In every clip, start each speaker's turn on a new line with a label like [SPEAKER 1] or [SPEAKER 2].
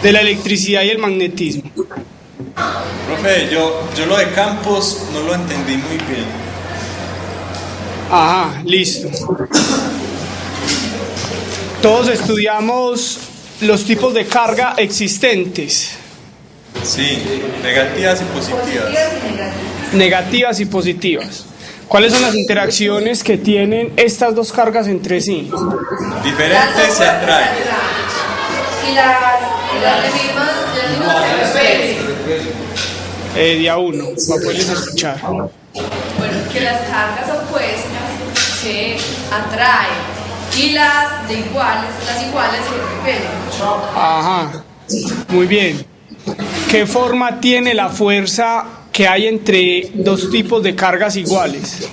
[SPEAKER 1] de la electricidad y el magnetismo.
[SPEAKER 2] Profe, yo lo de campos no lo entendí muy bien.
[SPEAKER 1] Ajá, listo. Todos estudiamos los tipos de carga existentes.
[SPEAKER 2] Sí, negativas y positivas.
[SPEAKER 1] Negativas y positivas. ¿Cuáles son las interacciones que tienen estas dos cargas entre sí?
[SPEAKER 2] Diferentes se atraen.
[SPEAKER 3] Y las mismas se repelen.
[SPEAKER 1] De a uno, para poderles escuchar.
[SPEAKER 3] Bueno, que las cargas opuestas se atraen y las iguales se repelen.
[SPEAKER 1] Ajá, muy bien. ¿Qué forma tiene la fuerza que hay entre dos tipos de cargas iguales?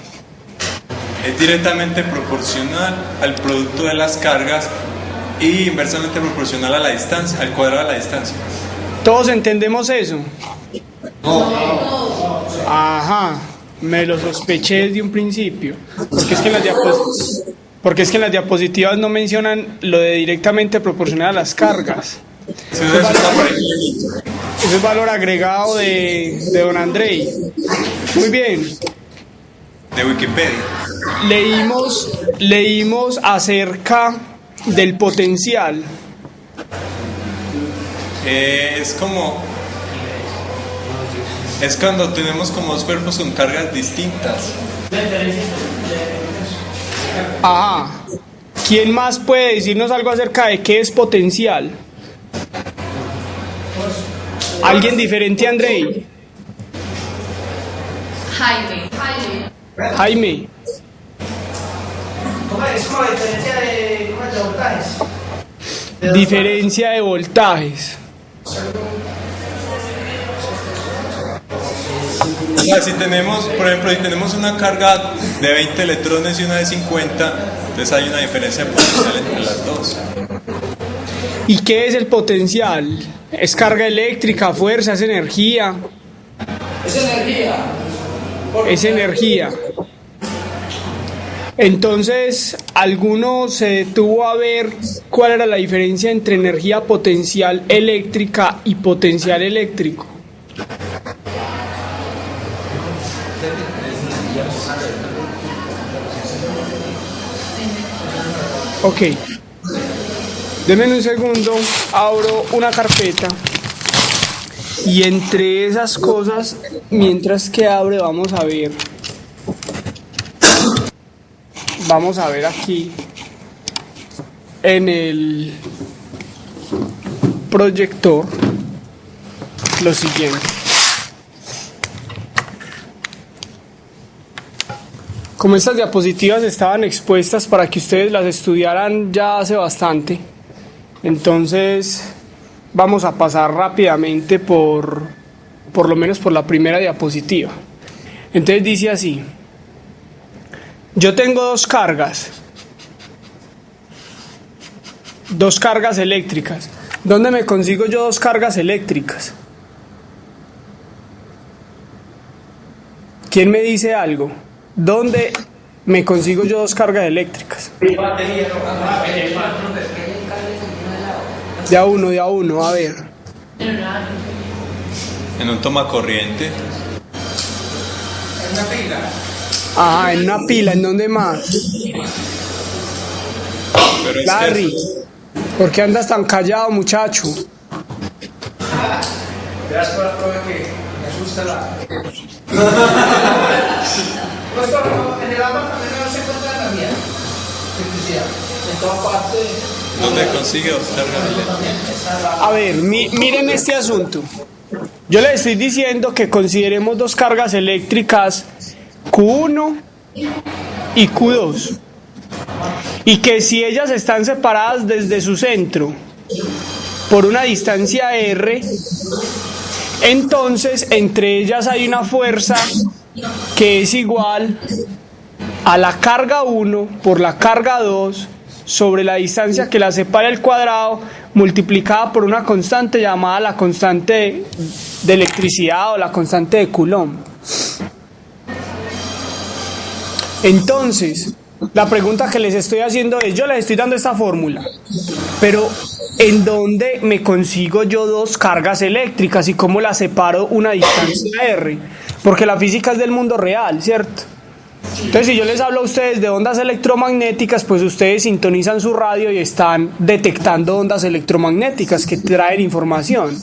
[SPEAKER 2] Es directamente proporcional al producto de las cargas y inversamente proporcional a la distancia, al cuadrado de la distancia.
[SPEAKER 1] ¿Todos entendemos eso? Ajá, me lo sospeché desde un principio. Porque es que en las diapositivas no mencionan lo de directamente proporcional a las cargas. Eso es valor agregado de don Andrei. Muy bien.
[SPEAKER 2] De Wikipedia.
[SPEAKER 1] Leímos acerca del potencial.
[SPEAKER 2] Es cuando tenemos como dos cuerpos con cargas distintas.
[SPEAKER 1] Ajá. ¿Quién más puede decirnos algo acerca de qué es potencial? ¿Alguien diferente a Andrei?
[SPEAKER 3] Jaime.
[SPEAKER 1] Jaime.
[SPEAKER 4] Es como la diferencia de voltajes.
[SPEAKER 1] Diferencia de voltajes.
[SPEAKER 2] O sea, si tenemos, por ejemplo, si tenemos una carga de 20 electrones y una de 50, entonces hay una diferencia potencial entre las dos.
[SPEAKER 1] ¿Y qué es el potencial? ¿Es carga eléctrica, fuerza, es energía?
[SPEAKER 4] Es energía.
[SPEAKER 1] Es energía. Entonces, ¿alguno se detuvo a ver cuál era la diferencia entre energía potencial eléctrica y potencial eléctrico? Ok. Denme un segundo, abro una carpeta y entre esas cosas, mientras que abre, vamos a ver aquí en el proyector lo siguiente. Como estas diapositivas estaban expuestas para que ustedes las estudiaran ya hace bastante, entonces vamos a pasar rápidamente por lo menos por la primera diapositiva. Entonces dice así: yo tengo dos cargas eléctricas. ¿Dónde me consigo yo dos cargas eléctricas? ¿Quién me dice algo? ¿Dónde me consigo yo dos cargas eléctricas? De a uno, a ver.
[SPEAKER 2] En un toma corriente.
[SPEAKER 4] En una pila.
[SPEAKER 1] Ah, en una pila, ¿en dónde más?
[SPEAKER 2] Pero es
[SPEAKER 1] Larry, ¿por qué andas tan callado, muchacho?
[SPEAKER 4] Verás por la prueba que me asusta la. Pues en el agua también no se encuentra energía. Electricidad. En toda parte.
[SPEAKER 2] ¿Dónde consigue dos cargas eléctricas?
[SPEAKER 1] A ver, miren este asunto. Yo les estoy diciendo que consideremos dos cargas eléctricas Q1 y Q2. Y que si ellas están separadas desde su centro por una distancia R, entonces entre ellas hay una fuerza que es igual a la carga 1 por la carga 2 sobre la distancia que la separa el cuadrado multiplicada por una constante llamada la constante de electricidad o la constante de Coulomb. Entonces, La pregunta que les estoy haciendo es, yo les estoy dando esta fórmula, pero ¿en dónde me consigo yo dos cargas eléctricas y cómo las separo una distancia R? Porque la física es del mundo real, ¿cierto? Entonces, si yo les hablo a ustedes de ondas electromagnéticas, pues ustedes sintonizan su radio y están detectando ondas electromagnéticas que traen información.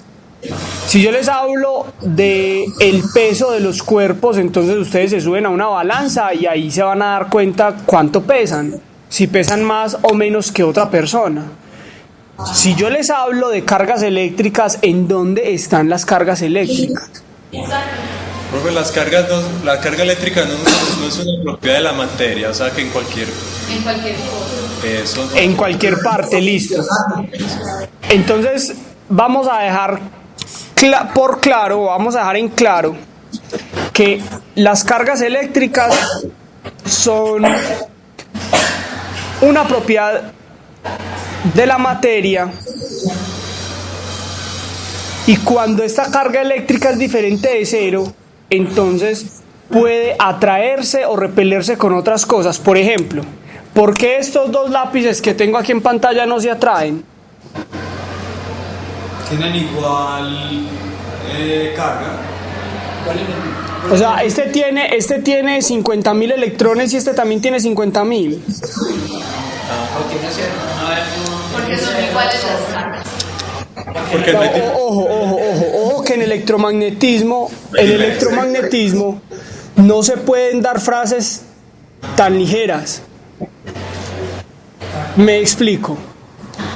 [SPEAKER 1] Si yo les hablo de el peso de los cuerpos, entonces ustedes se suben a una balanza y ahí se van a dar cuenta cuánto pesan, si pesan más o menos que otra persona. Si yo les hablo de cargas eléctricas, ¿en dónde están las cargas eléctricas?
[SPEAKER 2] Profe, la carga eléctrica no es una propiedad de la materia, o sea que en cualquier
[SPEAKER 3] cosa.
[SPEAKER 2] Eso.
[SPEAKER 1] En cualquier parte, listo. Entonces, vamos a dejar vamos a dejar en claro que las cargas eléctricas son una propiedad de la materia, y cuando esta carga eléctrica es diferente de cero, entonces puede atraerse o repelerse con otras cosas. Por ejemplo, ¿por qué estos dos lápices que tengo aquí en pantalla no se atraen?
[SPEAKER 2] Tienen igual carga.
[SPEAKER 1] O sea, este tiene 50.000 electrones y este también tiene 50.000.
[SPEAKER 3] Porque son iguales las cargas.
[SPEAKER 2] Porque
[SPEAKER 1] Ojo, que en el electromagnetismo no se pueden dar frases tan ligeras. Me explico.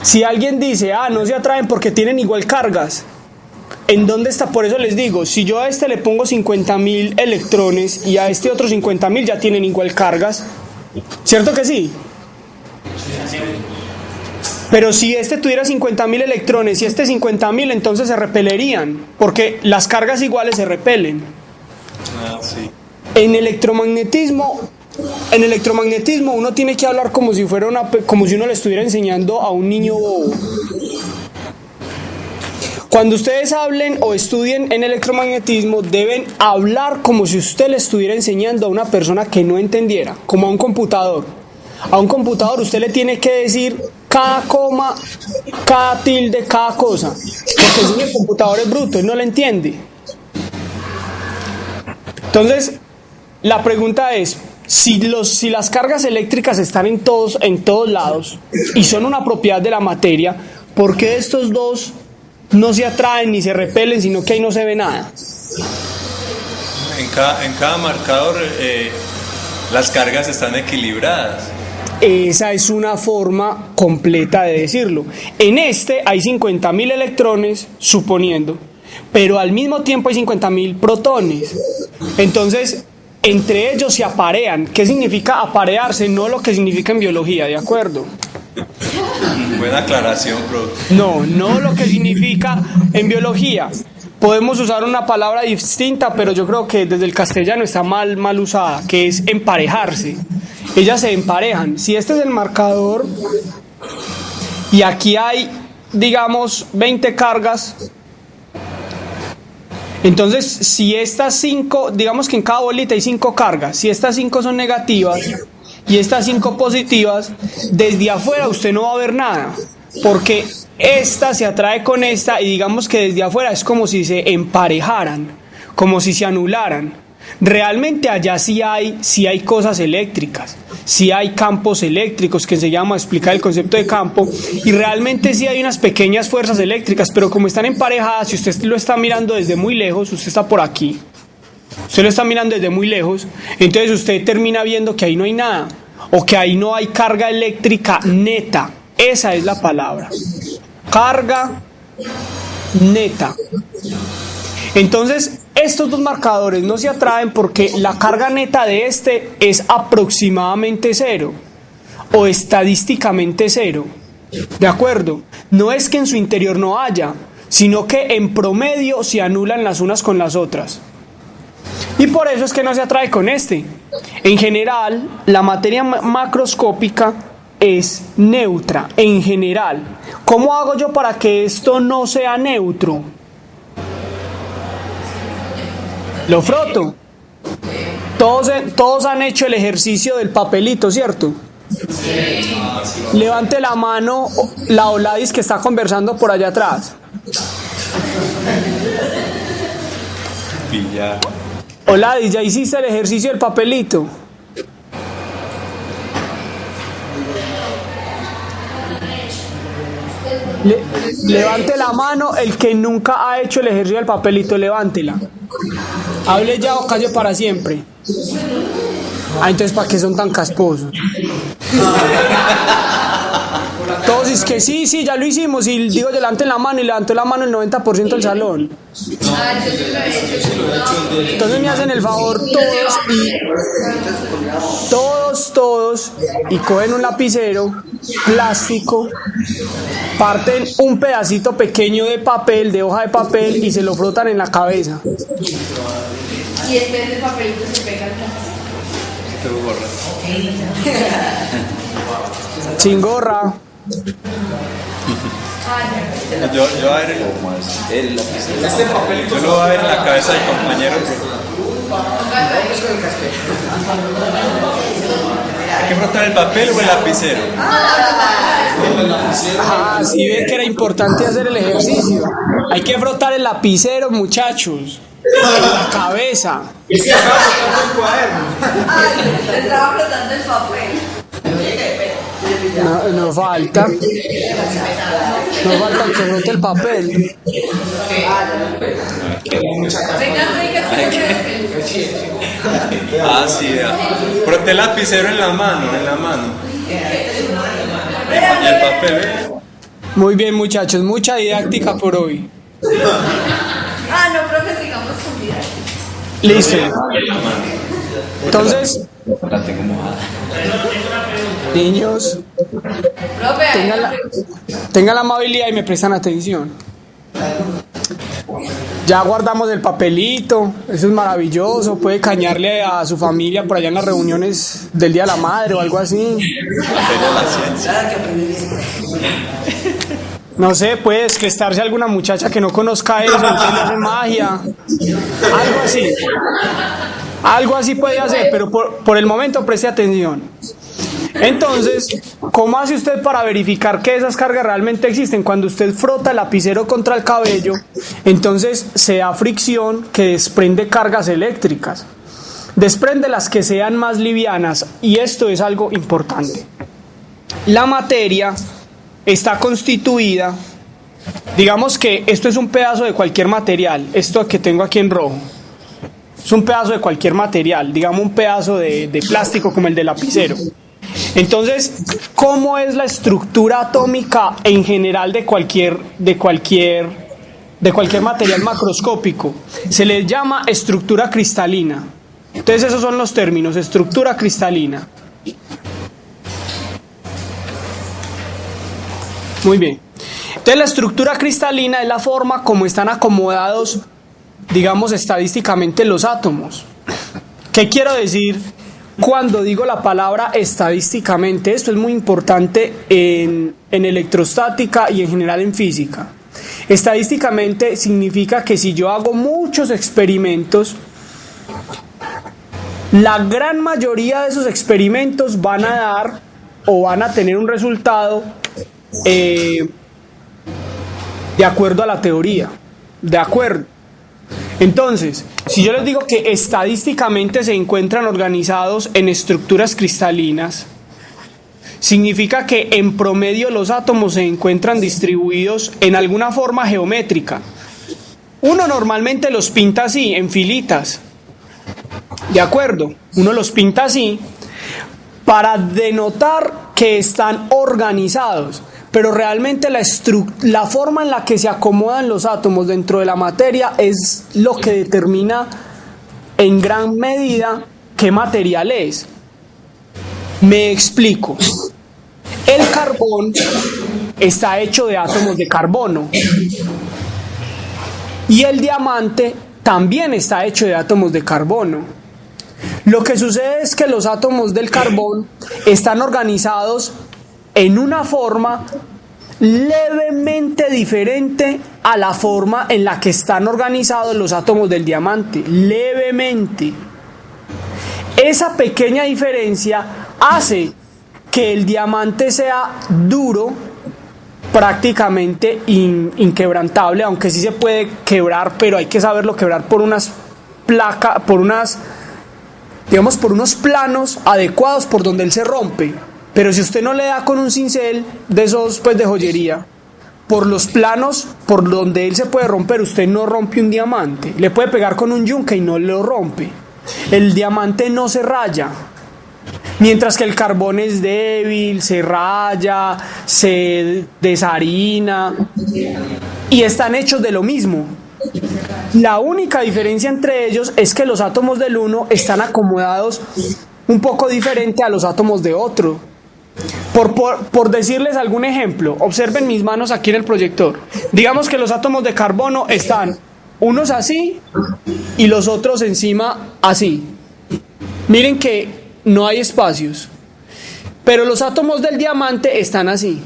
[SPEAKER 1] Si alguien dice, no se atraen porque tienen igual cargas, ¿en dónde está? Por eso les digo, si yo a este le pongo 50.000 electrones y a este otro 50.000, ya tienen igual cargas, ¿cierto que sí? Pero si este tuviera 50.000 electrones y este 50.000, entonces se repelerían, porque las cargas iguales se repelen.
[SPEAKER 2] Sí.
[SPEAKER 1] En electromagnetismo uno tiene que hablar como si uno le estuviera enseñando a un niño bobo. Cuando ustedes hablen o estudien en electromagnetismo, deben hablar como si usted le estuviera enseñando a una persona que no entendiera, como a un computador. A un computador usted le tiene que decir cada coma, cada tilde, cada cosa, porque si el computador es bruto, él no lo entiende. Entonces, la pregunta es, si las cargas eléctricas están en todos lados y son una propiedad de la materia, ¿por qué estos dos no se atraen ni se repelen, sino que ahí no se ve nada?
[SPEAKER 2] En cada marcador las cargas están equilibradas.
[SPEAKER 1] Esa es una forma completa de decirlo. En este hay 50.000 electrones, suponiendo, pero al mismo tiempo hay 50.000 protones. Entonces, entre ellos se aparean. ¿Qué significa aparearse? No lo que significa en biología, ¿de acuerdo?
[SPEAKER 2] Buena aclaración, bro.
[SPEAKER 1] No lo que significa en biología. Podemos usar una palabra distinta, pero yo creo que desde el castellano está mal usada, que es emparejarse. Ellas se emparejan. Si este es el marcador y aquí hay, digamos, 20 cargas, entonces si estas 5, digamos que en cada bolita hay 5 cargas, si estas 5 son negativas y estas 5 positivas, desde afuera usted no va a ver nada, porque esta se atrae con esta y digamos que desde afuera es como si se emparejaran, como si se anularan. Realmente allá sí hay cosas eléctricas, sí hay campos eléctricos, que se llama explicar el concepto de campo, y realmente sí hay unas pequeñas fuerzas eléctricas, pero como están emparejadas, si usted lo está mirando desde muy lejos, usted está por aquí, usted lo está mirando desde muy lejos, entonces usted termina viendo que ahí no hay nada, o que ahí no hay carga eléctrica neta. Esa es la palabra, carga neta. Entonces, estos dos marcadores no se atraen porque la carga neta de este es aproximadamente cero o estadísticamente cero. ¿De acuerdo? No es que en su interior no haya, sino que en promedio se anulan las unas con las otras. Y por eso es que no se atrae con este. En general, la materia macroscópica es neutra, en general. ¿Cómo hago yo para que esto no sea neutro? Lo froto. Todos han hecho el ejercicio del papelito, ¿cierto? Sí. Levante la mano la Oladis que está conversando por allá atrás. Oladis, ¿ya hiciste el ejercicio del papelito? Levante la mano el que nunca ha hecho el ejercicio del papelito, levántela. Hable ya o calle para siempre. Entonces ¿para qué son tan casposos? Todos es que sí, ya lo hicimos. Y digo, levanten la mano, y levantó la mano el 90% del salón. Entonces me hacen el favor todos, y cogen un lapicero plástico, parten un pedacito pequeño de papel, de hoja de papel, y se lo frotan en la cabeza.
[SPEAKER 3] Y después el papelito se pega al
[SPEAKER 1] sin gorra.
[SPEAKER 2] Yo voy a ver este papelito, yo lo voy a ver en la cabeza del compañero. ¿Hay que frotar el papel o el lapicero?
[SPEAKER 1] Sí, ven que era importante hacer el ejercicio. Hay que frotar el lapicero, muchachos, en la cabeza.
[SPEAKER 4] Estaba frotando el cuaderno.
[SPEAKER 3] Estaba frotando el papel.
[SPEAKER 1] No falta que frote el papel.
[SPEAKER 2] Sí, vea. Froté el lapicero en la mano. Y el papel,
[SPEAKER 1] Muy bien, muchachos, mucha didáctica por hoy.
[SPEAKER 3] No, profe, sigamos con vida.
[SPEAKER 1] Listo. Entonces, niños, tengan la amabilidad y me prestan atención. Ya guardamos el papelito, eso es maravilloso, puede cañarle a su familia por allá en las reuniones del Día de la Madre o algo así. No sé, puede descrestarse a alguna muchacha que no conozca eso, entonces hace magia, algo así puede hacer, pero por el momento preste atención. Entonces, ¿cómo hace usted para verificar que esas cargas realmente existen? Cuando usted frota el lapicero contra el cabello, entonces se da fricción que desprende cargas eléctricas. Desprende las que sean más livianas, y esto es algo importante. La materia está constituida, digamos que esto es un pedazo de cualquier material, esto que tengo aquí en rojo. Es un pedazo de cualquier material, digamos un pedazo de plástico como el del lapicero. Entonces, ¿cómo es la estructura atómica en general de cualquier material macroscópico? Se le llama estructura cristalina. Entonces, esos son los términos, estructura cristalina. Muy bien. Entonces, la estructura cristalina es la forma como están acomodados, digamos, estadísticamente los átomos. ¿Qué quiero decir cuando digo la palabra estadísticamente? Esto es muy importante en electrostática y en general en física. Estadísticamente significa que si yo hago muchos experimentos, la gran mayoría de esos experimentos van a dar o van a tener un resultado de acuerdo a la teoría. De acuerdo. Entonces, si yo les digo que estadísticamente se encuentran organizados en estructuras cristalinas, significa que en promedio los átomos se encuentran distribuidos en alguna forma geométrica. Uno normalmente los pinta así, en filitas. ¿De acuerdo? Uno los pinta así para denotar que están organizados. Pero realmente la forma en la que se acomodan los átomos dentro de la materia es lo que determina en gran medida qué material es. Me explico. El carbón está hecho de átomos de carbono y el diamante también está hecho de átomos de carbono. Lo que sucede es que los átomos del carbón están organizados en una forma levemente diferente a la forma en la que están organizados los átomos del diamante, levemente. Esa pequeña diferencia hace que el diamante sea duro, prácticamente inquebrantable, aunque sí se puede quebrar, pero hay que saberlo quebrar por unas placas, por unos planos adecuados por donde él se rompe. Pero si usted no le da con un cincel de esos pues de joyería, por los planos por donde él se puede romper, usted no rompe un diamante. Le puede pegar con un yunque y no lo rompe. El diamante no se raya. Mientras que el carbón es débil, se raya, se desharina y están hechos de lo mismo. La única diferencia entre ellos es que los átomos del uno están acomodados un poco diferente a los átomos de otro. Por decirles algún ejemplo, observen mis manos aquí en el proyector. Digamos que los átomos de carbono están unos así y los otros encima así. Miren que no hay espacios, pero los átomos del diamante están así.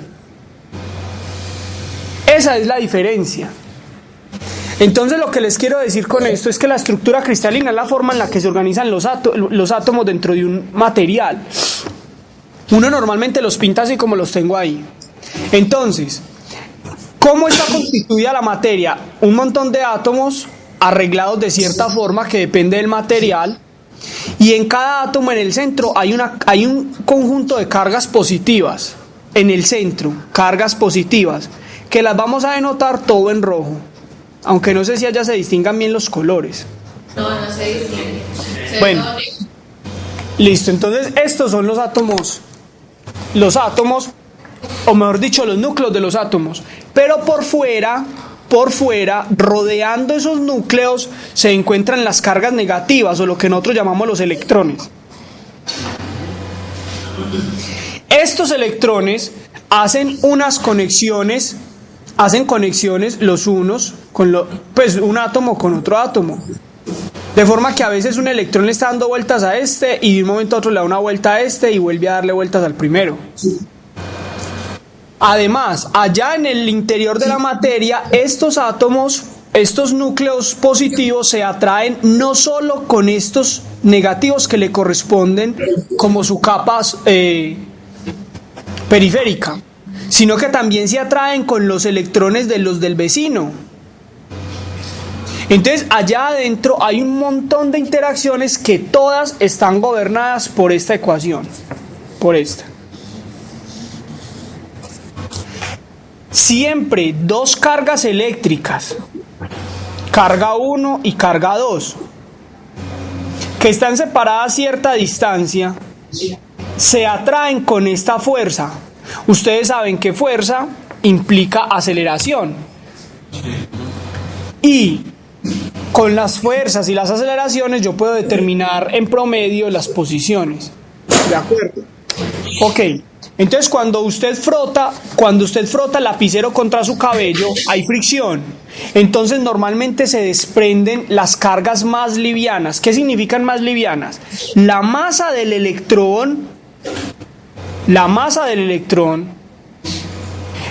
[SPEAKER 1] Esa es la diferencia. Entonces lo que les quiero decir con esto es que la estructura cristalina es la forma en la que se organizan los átomos dentro de un material. Uno normalmente los pinta así como los tengo ahí. Entonces, ¿cómo está constituida la materia? Un montón de átomos arreglados de cierta forma que depende del material. Y en cada átomo en el centro hay un conjunto de cargas positivas. En el centro, cargas positivas, que las vamos a denotar todo en rojo. Aunque no sé si allá se distingan bien los colores.
[SPEAKER 3] No se distingue.
[SPEAKER 1] Bueno, listo. Entonces estos son los átomos, o mejor dicho, los núcleos de los átomos. Pero por fuera, rodeando esos núcleos, se encuentran las cargas negativas, o lo que nosotros llamamos los electrones. Estos electrones hacen conexiones los unos con un átomo con otro átomo. De forma que a veces un electrón le está dando vueltas a este y de un momento a otro le da una vuelta a este y vuelve a darle vueltas al primero. Además, allá en el interior de la materia, estos átomos, estos núcleos positivos se atraen no solo con estos negativos que le corresponden como su capa periférica, sino que también se atraen con los electrones de los del vecino. Entonces, allá adentro hay un montón de interacciones que todas están gobernadas por esta ecuación, por esta. Siempre dos cargas eléctricas, carga 1 y carga 2, que están separadas a cierta distancia, se atraen con esta fuerza. Ustedes saben que fuerza implica aceleración. Y con las fuerzas y las aceleraciones yo puedo determinar en promedio las posiciones. ¿De acuerdo? Ok. Entonces cuando usted frota el lapicero contra su cabello, hay fricción. Entonces normalmente se desprenden las cargas más livianas. ¿Qué significan más livianas? La masa del electrón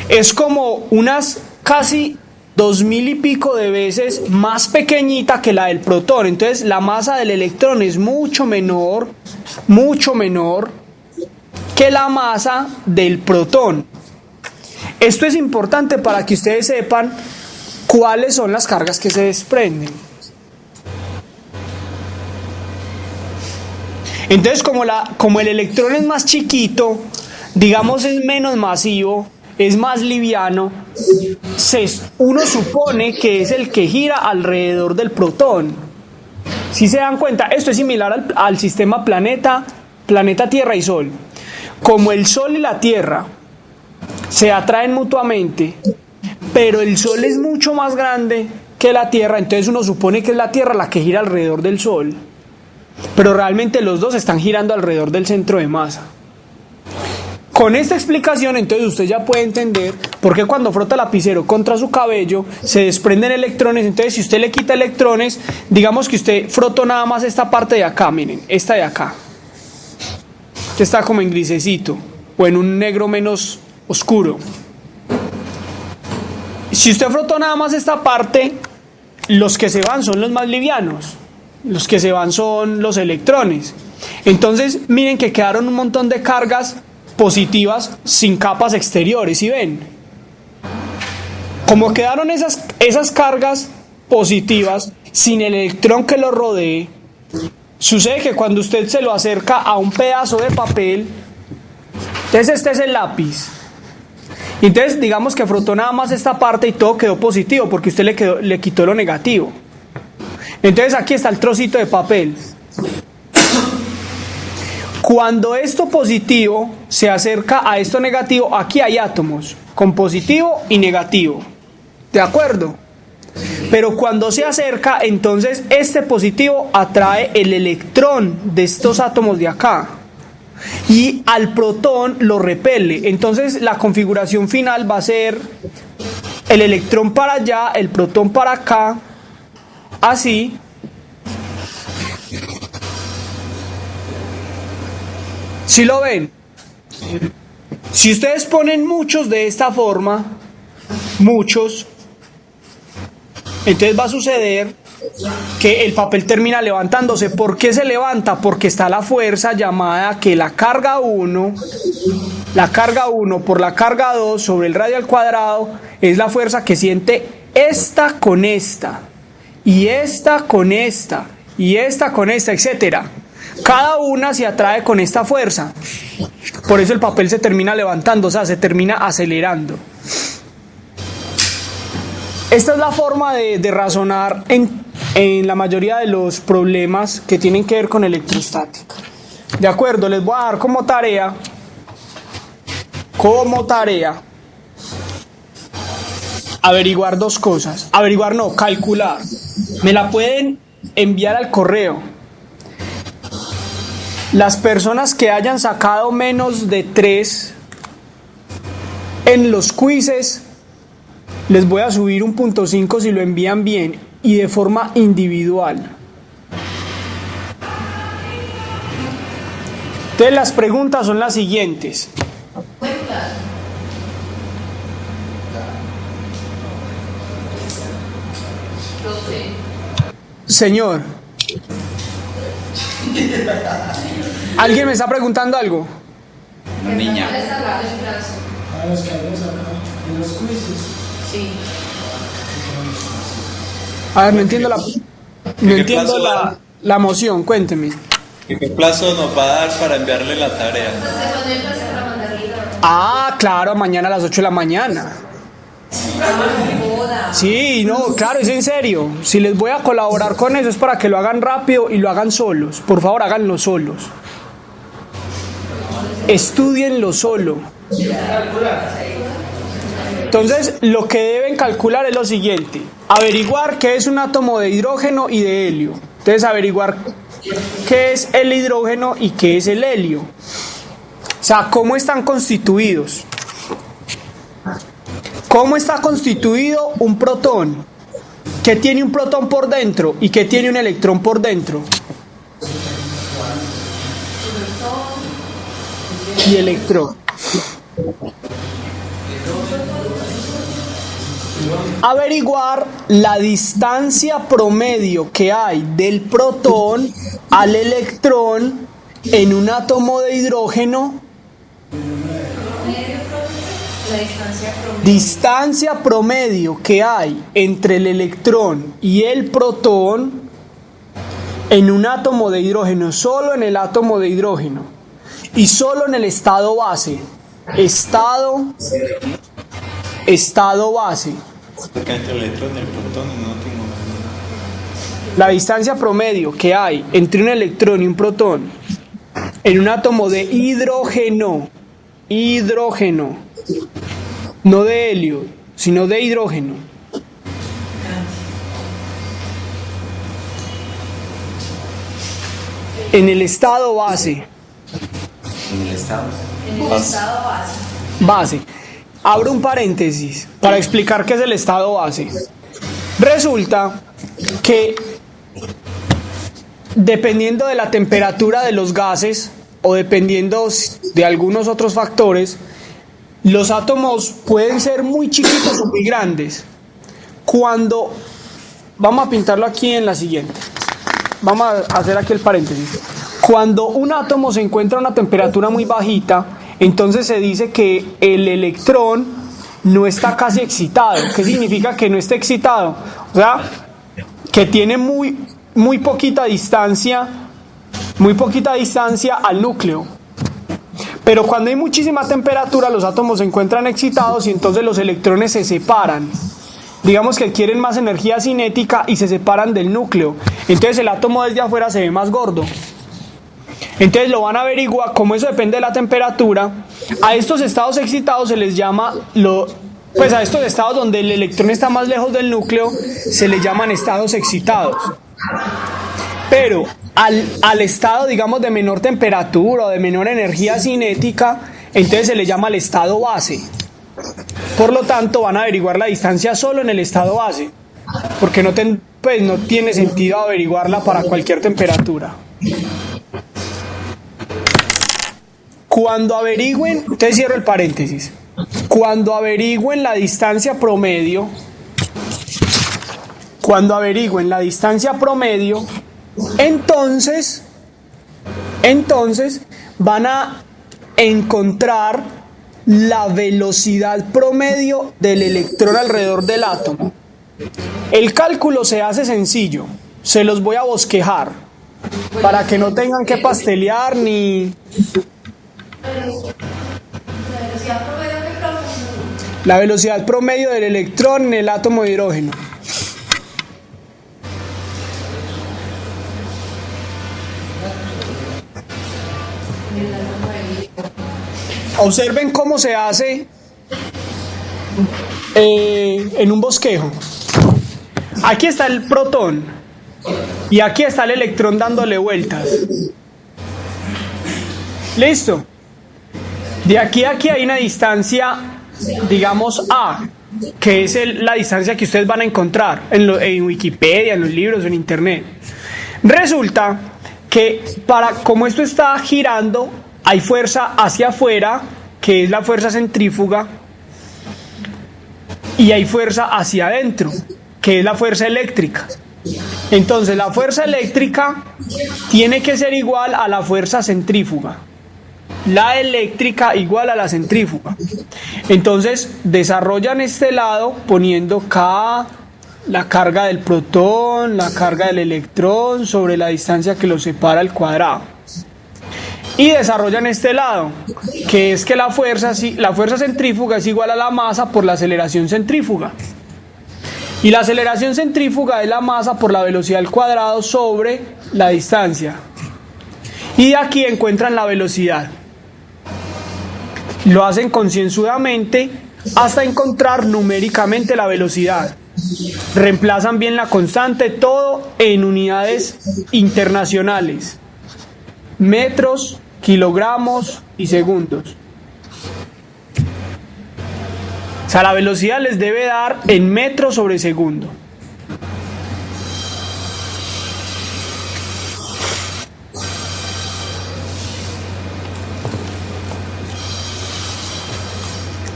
[SPEAKER 1] es como unas casi 2000 y pico de veces más pequeñita que la del protón. Entonces la masa del electrón es mucho menor que la masa del protón. Esto es importante para que ustedes sepan cuáles son las cargas que se desprenden. Entonces, como el electrón es más chiquito, digamos es menos masivo, es más liviano, uno supone que es el que gira alrededor del protón. Si se dan cuenta, esto es similar al sistema planeta Tierra y Sol. Como el Sol y la Tierra se atraen mutuamente, pero el Sol es mucho más grande que la Tierra, entonces uno supone que es la Tierra la que gira alrededor del Sol, pero realmente los dos están girando alrededor del centro de masa. Con esta explicación, entonces usted ya puede entender por qué cuando frota el lapicero contra su cabello se desprenden electrones. Entonces, si usted le quita electrones, digamos que usted frotó nada más esta parte de acá, miren, esta de acá. Este está como en grisecito o en un negro menos oscuro. Si usted frotó nada más esta parte, los que se van son los más livianos. Los que se van son los electrones. Entonces, miren que quedaron un montón de cargas positivas sin capas exteriores, ¿sí ven? Como quedaron esas cargas positivas sin el electrón que lo rodee, sucede que cuando usted se lo acerca a un pedazo de papel, entonces este es el lápiz. Y entonces digamos que frotó nada más esta parte y todo quedó positivo porque usted le quitó lo negativo. Entonces aquí está el trocito de papel. Cuando esto positivo se acerca a esto negativo, aquí hay átomos con positivo y negativo. ¿De acuerdo? Pero cuando se acerca, entonces este positivo atrae el electrón de estos átomos de acá. Y al protón lo repele. Entonces la configuración final va a ser el electrón para allá, el protón para acá, así. ¿Sí lo ven? Si ustedes ponen muchos de esta forma, muchos, entonces va a suceder que el papel termina levantándose. ¿Por qué se levanta? Porque está la fuerza llamada que la carga 1 por la carga 2 sobre el radio al cuadrado es la fuerza que siente esta con esta, y esta con esta, y esta con esta, etcétera. Cada una se atrae con esta fuerza. Por eso el papel se termina levantando, o sea, se termina acelerando. Esta es la forma de razonar en la mayoría de los problemas que tienen que ver con electrostática. De acuerdo, les voy a dar como tarea, averiguar dos cosas. Averiguar no, calcular. Me la pueden enviar al correo. Las personas que hayan sacado menos de 3 en los quizzes, les voy a subir un 0.5 si lo envían bien y de forma individual. Entonces las preguntas son las siguientes. Señor, ¿alguien me está preguntando algo?
[SPEAKER 3] Una niña.
[SPEAKER 4] A los que habíamos acá, en los quizzes.
[SPEAKER 3] Sí.
[SPEAKER 1] A ver, no entiendo la moción, cuénteme.
[SPEAKER 2] ¿Qué plazo nos va a dar para enviarle la tarea?
[SPEAKER 1] Ah, claro, mañana a las 8 de la mañana. Sí, no, claro, es en serio. Si les voy a colaborar con eso es para que lo hagan rápido y lo hagan solos. Por favor, háganlo solos. Estudienlo solo. Entonces, lo que deben calcular es lo siguiente. Averiguar qué es un átomo de hidrógeno y de helio. Entonces, averiguar qué es el hidrógeno y qué es el helio. O sea, cómo están constituidos. ¿Cómo está constituido un protón? ¿Qué tiene un protón por dentro y qué tiene un electrón por dentro? Y electrón. Averiguar la distancia promedio que hay del protón al electrón en un átomo de hidrógeno. Distancia promedio que hay entre el electrón y el protón en un átomo de hidrógeno, solo en el átomo de hidrógeno y solo en el estado base. Estado base.
[SPEAKER 2] Entre el electrón y el protón en un átomo.
[SPEAKER 1] La distancia promedio que hay entre un electrón y un protón en un átomo de hidrógeno, no de helio, sino de hidrógeno. En el estado base.
[SPEAKER 5] En el estado.
[SPEAKER 3] En el estado
[SPEAKER 1] Base. Abro un paréntesis para explicar qué es el estado base. Resulta que dependiendo de la temperatura de los gases o dependiendo de algunos otros factores, los átomos pueden ser muy chiquitos o muy grandes. Vamos a pintarlo aquí en la siguiente. Vamos a hacer aquí el paréntesis. Cuando un átomo se encuentra a una temperatura muy bajita, entonces se dice que el electrón no está casi excitado. ¿Qué significa que no esté excitado? O sea, que tiene muy poquita distancia al núcleo. Pero cuando hay muchísima temperatura, los átomos se encuentran excitados y entonces los electrones se separan. Digamos que adquieren más energía cinética y se separan del núcleo. Entonces el átomo desde afuera se ve más gordo. Entonces lo van a averiguar, como eso depende de la temperatura. A estos estados excitados se les llama, pues a estos estados donde el electrón está más lejos del núcleo, se les llaman estados excitados. Pero al estado, digamos, de menor temperatura o de menor energía cinética, entonces se le llama el estado base. Por lo tanto, van a averiguar la distancia solo en el estado base, porque no tiene sentido averiguarla para cualquier temperatura. Cuando averigüen, entonces cierro el paréntesis, cuando averigüen la distancia promedio, entonces van a encontrar la velocidad promedio del electrón alrededor del átomo. El cálculo se hace sencillo, se los voy a bosquejar para que no tengan que pastelear ni... La velocidad promedio del electrón en el átomo de hidrógeno. Observen cómo se hace en un bosquejo. Aquí está el protón y aquí está el electrón dándole vueltas. ¿Listo? De aquí a aquí hay una distancia, digamos A, que es la distancia que ustedes van a encontrar en Wikipedia, en los libros, en internet. Resulta que como esto está girando, hay fuerza hacia afuera, que es la fuerza centrífuga, y hay fuerza hacia adentro, que es la fuerza eléctrica. Entonces la fuerza eléctrica tiene que ser igual a la fuerza centrífuga, la eléctrica igual a la centrífuga. Entonces desarrollan este lado poniendo K, la carga del protón, la carga del electrón sobre la distancia que los separa al cuadrado. Y desarrollan este lado, que es que la fuerza centrífuga es igual a la masa por la aceleración centrífuga. Y la aceleración centrífuga es la masa por la velocidad al cuadrado sobre la distancia. Y de aquí encuentran la velocidad. Lo hacen concienzudamente hasta encontrar numéricamente la velocidad. Reemplazan bien la constante, todo en unidades internacionales: metros, kilogramos y segundos. O sea, la velocidad les debe dar en metros sobre segundo.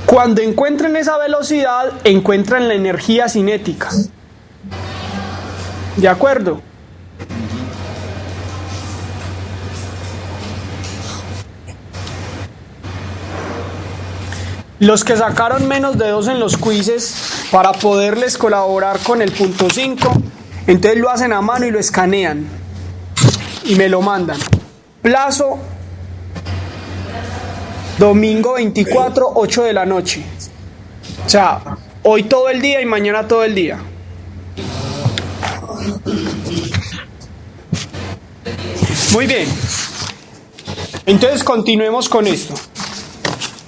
[SPEAKER 1] Cuando encuentren esa velocidad, encuentran la energía cinética. ¿De acuerdo? Los que sacaron menos de 2 en los quizzes, para poderles colaborar con el punto 5, entonces lo hacen a mano y lo escanean y me lo mandan. Plazo: domingo 24, 8 de la noche. O sea, hoy todo el día y mañana todo el día. Muy bien. Entonces continuemos con esto.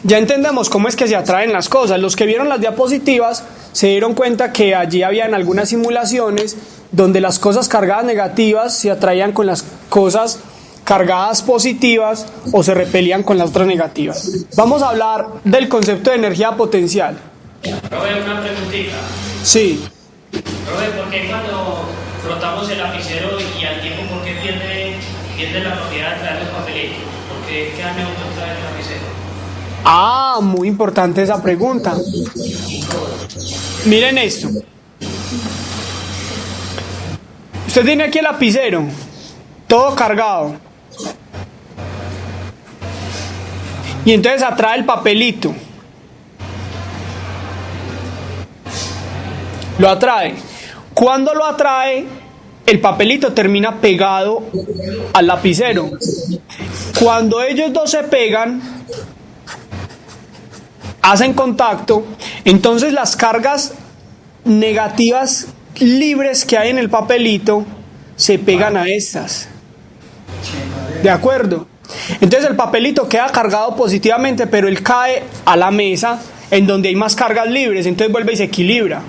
[SPEAKER 1] Ya entendemos cómo es que se atraen las cosas. Los que vieron las diapositivas se dieron cuenta que allí habían algunas simulaciones donde las cosas cargadas negativas se atraían con las cosas cargadas positivas o se repelían con las otras negativas. Vamos a hablar del concepto de energía potencial.
[SPEAKER 6] Profe, una preguntita.
[SPEAKER 1] Sí.
[SPEAKER 6] Profe, ¿por qué cuando frotamos el lapicero y al tiempo por qué pierde la propiedad de traer los papelitos? ¿Por qué queda neutro otra vez el lapicero?
[SPEAKER 1] Ah, muy importante esa pregunta. Miren esto. Usted tiene aquí el lapicero, todo cargado. y entonces atrae el papelito. Lo atrae. Cuando lo atrae, el papelito termina pegado al lapicero. Cuando ellos dos se pegan, hacen contacto, entonces las cargas negativas libres que hay en el papelito se pegan a estas. ¿De acuerdo? Entonces el papelito queda cargado positivamente, pero él cae a la mesa en donde hay más cargas libres, entonces vuelve y se equilibra.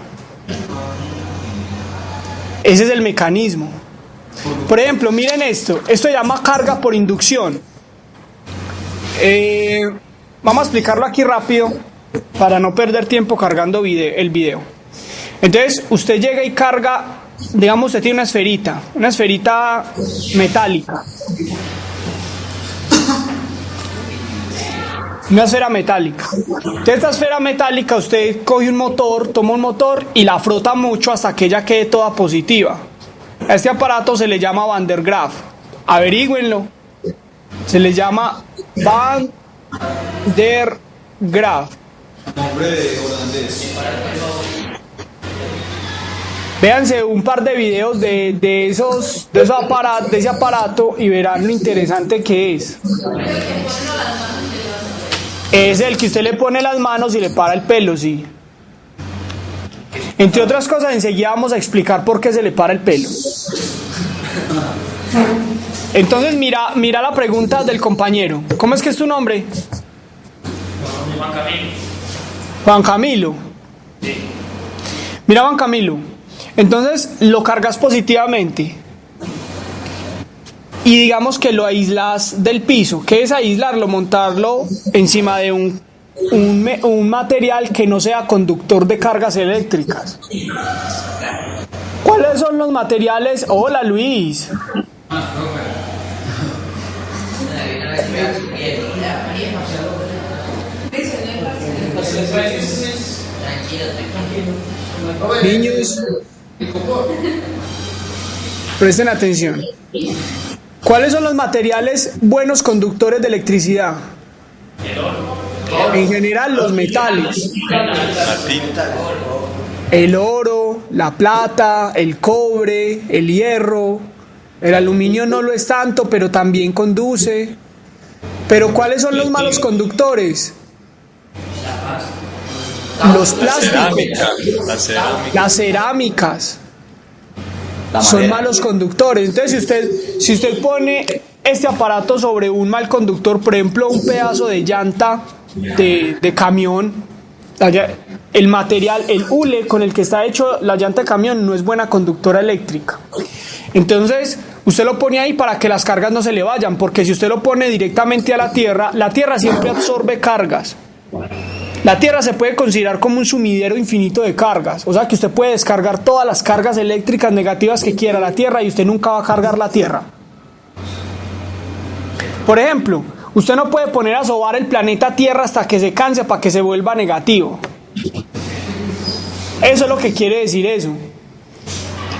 [SPEAKER 1] Ese es el mecanismo. Por ejemplo, miren esto se llama carga por inducción. Vamos a explicarlo aquí rápido para no perder tiempo cargando el video. Entonces usted llega y carga, digamos, usted tiene una esferita metálica, una esfera metálica. Entonces esta esfera metálica usted coge un motor, toma un motor y la frota mucho hasta que ella quede toda positiva. A este aparato se le llama Van der Graaf. Averígüenlo. Se le llama Van der Graaf.
[SPEAKER 2] Nombre de holandés.
[SPEAKER 1] Véanse un par de videos de ese aparato y verán lo interesante que es. Es el que usted le pone las manos y le para el pelo, sí. Entre otras cosas, enseguida vamos a explicar por qué se le para el pelo. Entonces mira la pregunta del compañero. ¿Cómo es que es tu nombre?
[SPEAKER 6] Juan Camilo.
[SPEAKER 1] Juan Camilo.
[SPEAKER 6] Sí.
[SPEAKER 1] Mira, Juan Camilo. Entonces lo cargas positivamente y digamos que lo aíslas del piso. ¿Qué es aislarlo? Montarlo encima de un material que no sea conductor de cargas eléctricas. ¿Cuáles son los materiales? Hola, Luis. Niños, presten atención. ¿Cuáles son los materiales buenos conductores de electricidad? En general, los metales. El oro, la plata, el cobre, el hierro. El aluminio no lo es tanto, pero también conduce. Pero ¿cuáles son los malos conductores? Los plásticos, las cerámicas son malos conductores. Entonces si usted pone este aparato sobre un mal conductor, por ejemplo un pedazo de llanta de camión, el material, el hule con el que está hecho la llanta de camión no es buena conductora eléctrica. Entonces usted lo pone ahí para que las cargas no se le vayan, porque si usted lo pone directamente a la tierra siempre absorbe cargas. La Tierra se puede considerar como un sumidero infinito de cargas, o sea que usted puede descargar todas las cargas eléctricas negativas que quiera a la Tierra y usted nunca va a cargar la Tierra. Por ejemplo, usted no puede poner a sobar el planeta Tierra hasta que se canse para que se vuelva negativo. Eso es lo que quiere decir eso.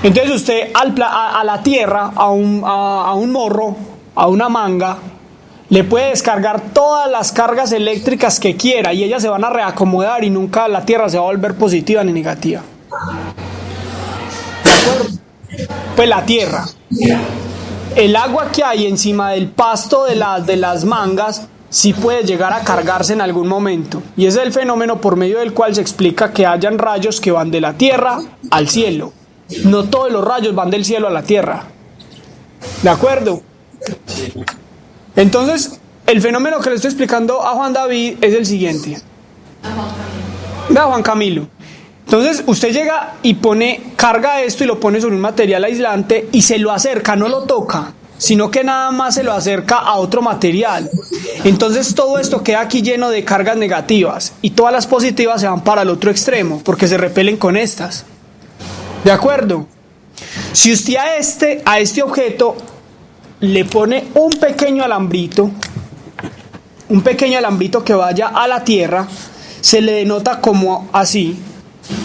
[SPEAKER 1] Entonces usted a la Tierra, a un morro, a una manga, le puede descargar todas las cargas eléctricas que quiera y ellas se van a reacomodar y nunca la Tierra se va a volver positiva ni negativa. ¿De acuerdo? Pues la Tierra. El agua que hay encima del pasto de las mangas sí puede llegar a cargarse en algún momento. Y ese es el fenómeno por medio del cual se explica que hayan rayos que van de la Tierra al cielo. No todos los rayos van del cielo a la Tierra. ¿De acuerdo? Entonces, el fenómeno que le estoy explicando a Juan David es el siguiente. Vea, Juan Camilo. Entonces, usted llega y carga esto y lo pone sobre un material aislante y se lo acerca, no lo toca, sino que nada más se lo acerca a otro material. Entonces, todo esto queda aquí lleno de cargas negativas y todas las positivas se van para el otro extremo porque se repelen con estas. ¿De acuerdo? Si usted a este objeto le pone un pequeño alambrito que vaya a la Tierra, se le denota como así.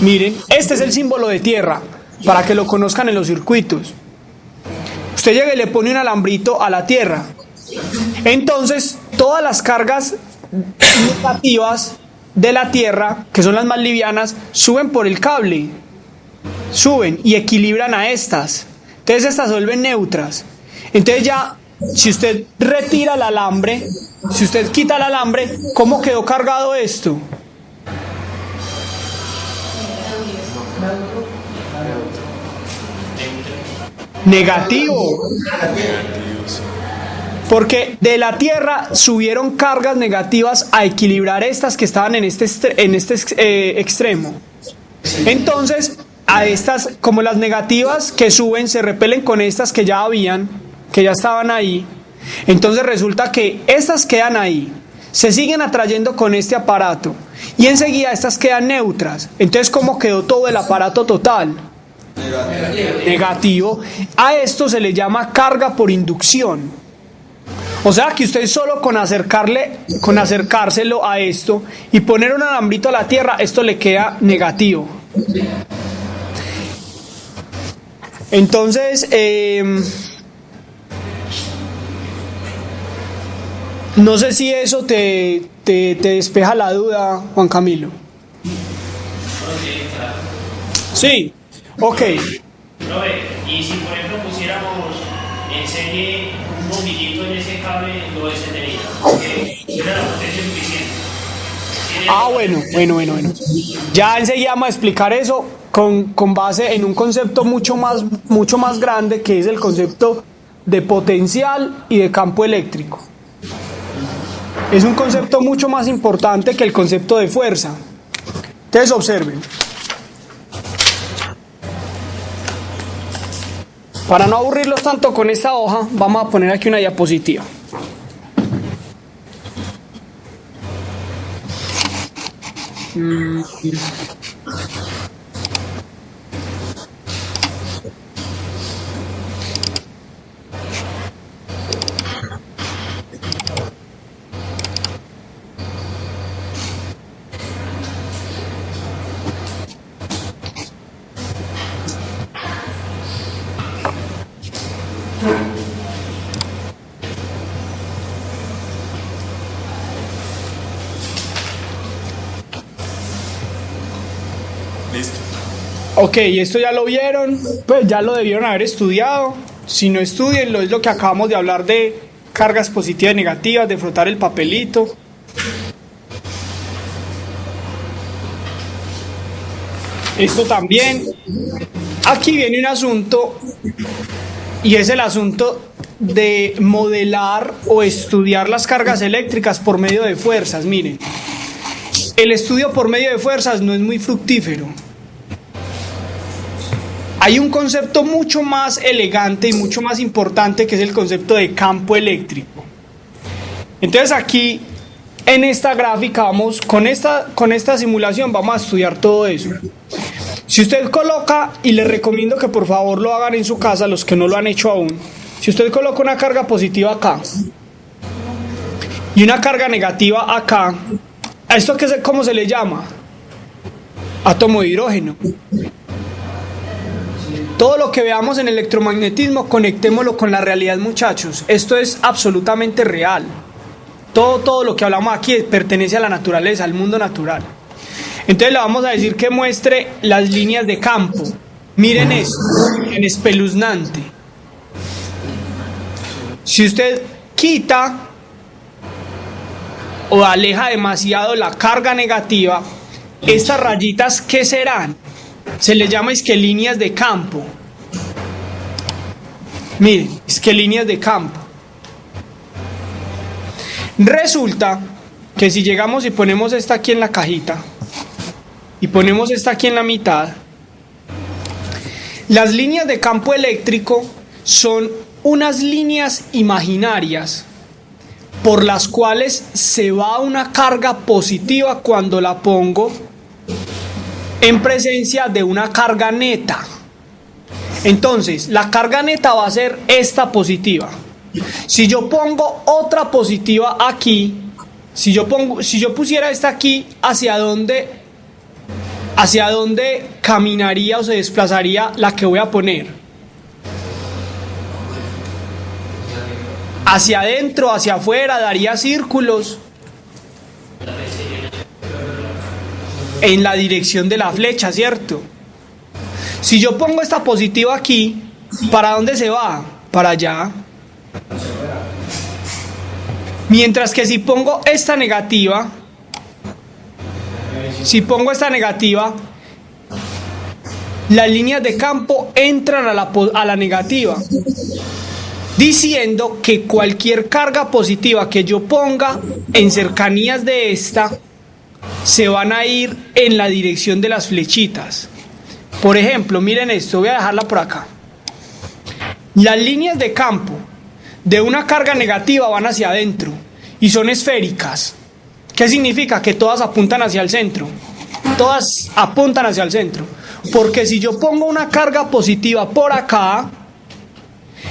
[SPEAKER 1] Miren, este es el símbolo de Tierra, para que lo conozcan en los circuitos. Usted llega y le pone un alambrito a la Tierra. Entonces, todas las cargas negativas de la Tierra, que son las más livianas, suben por el cable, suben y equilibran a estas. Entonces estas se vuelven neutras. Entonces ya, si usted retira el alambre, si usted quita el alambre, ¿cómo quedó cargado esto? Negativo. Porque de la Tierra subieron cargas negativas a equilibrar estas que estaban en este extremo. Entonces, a estas, como las negativas que suben se repelen con estas que ya habían, que ya estaban ahí, entonces resulta que estas quedan ahí, se siguen atrayendo con este aparato y enseguida estas quedan neutras. Entonces, ¿cómo quedó todo el aparato total? Negativo. A esto se le llama carga por inducción. O sea que usted solo con acercárselo a esto y poner un alambrito a la Tierra, esto le queda negativo. Entonces, no sé si eso te despeja la duda, Juan Camilo. Sí, ok.
[SPEAKER 6] Y si por ejemplo pusiéramos en serie un bombillito en ese cable, lo encendería, porque era la potencia suficiente.
[SPEAKER 1] Bueno. Ya enseguida vamos a explicar eso con base en un concepto mucho más grande, que es el concepto de potencial y de campo eléctrico. Es un concepto mucho más importante que el concepto de fuerza. Entonces observen. Para no aburrirlos tanto con esta hoja, vamos a poner aquí una diapositiva.
[SPEAKER 2] Listo.
[SPEAKER 1] Ok, esto ya lo vieron, pues ya lo debieron haber estudiado. Si no, estudienlo, es lo que acabamos de hablar de cargas positivas y negativas, de frotar el papelito. Esto también. Aquí viene un asunto, y es el asunto de modelar o estudiar las cargas eléctricas por medio de fuerzas. Miren, el estudio por medio de fuerzas no es muy fructífero. Hay un concepto mucho más elegante y mucho más importante, que es el concepto de campo eléctrico. Entonces aquí, en esta gráfica, con esta simulación vamos a estudiar todo eso. Si usted coloca, y les recomiendo que por favor lo hagan en su casa, los que no lo han hecho aún, si usted coloca una carga positiva acá y una carga negativa acá, ¿a esto cómo se le llama? Átomo de hidrógeno. Todo lo que veamos en electromagnetismo, conectémoslo con la realidad, muchachos. Esto es absolutamente real. Todo lo que hablamos aquí pertenece a la naturaleza, al mundo natural. Entonces le vamos a decir que muestre las líneas de campo. Miren esto, en espeluznante. Si usted quita o aleja demasiado la carga negativa, estas rayitas, ¿qué serán? Se les llama líneas de campo. Miren, líneas de campo. Resulta que si llegamos y ponemos esta aquí en la cajita y ponemos esta aquí en la mitad, las líneas de campo eléctrico son unas líneas imaginarias por las cuales se va una carga positiva cuando la pongo en presencia de una carga neta. Entonces, la carga neta va a ser esta positiva. Si yo pongo otra positiva aquí, si yo pusiera esta aquí, ¿hacia dónde caminaría o se desplazaría la que voy a poner? Hacia adentro, hacia afuera, daría círculos. en la dirección de la flecha, ¿cierto? Si yo pongo esta positiva aquí, ¿para dónde se va? Para allá. Mientras que si pongo esta negativa, las líneas de campo entran a la negativa, diciendo que cualquier carga positiva que yo ponga en cercanías de esta se van a ir en la dirección de las flechitas. Por ejemplo, miren esto, voy a dejarla por acá. Las líneas de campo de una carga negativa van hacia adentro y son esféricas. ¿Qué significa? Que todas apuntan hacia el centro. Todas apuntan hacia el centro. Porque si yo pongo una carga positiva por acá,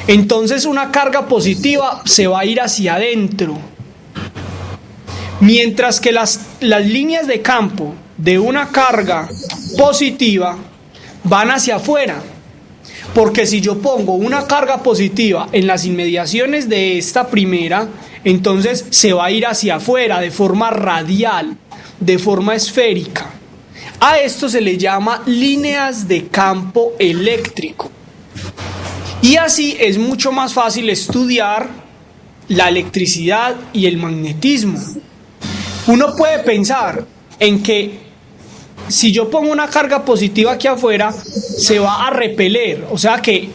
[SPEAKER 1] entonces una carga positiva se va a ir hacia adentro. Mientras que las líneas de campo de una carga positiva van hacia afuera. Porque si yo pongo una carga positiva en las inmediaciones de esta primera, entonces se va a ir hacia afuera de forma radial, de forma esférica. A esto se le llama líneas de campo eléctrico. Y así es mucho más fácil estudiar la electricidad y el magnetismo. Uno puede pensar en que si yo pongo una carga positiva aquí afuera, se va a repeler, o sea que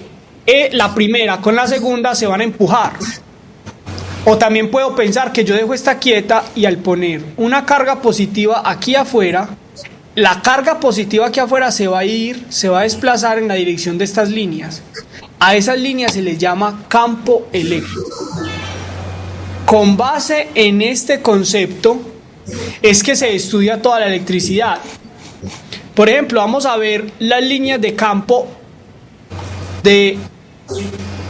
[SPEAKER 1] la primera con la segunda se van a empujar. O también puedo pensar que yo dejo esta quieta y al poner una carga positiva aquí afuera, la carga positiva aquí afuera se va a desplazar en la dirección de estas líneas. A esas líneas se les llama campo eléctrico. Con base en este concepto es que se estudia toda la electricidad. Por ejemplo, vamos a ver las líneas de campo de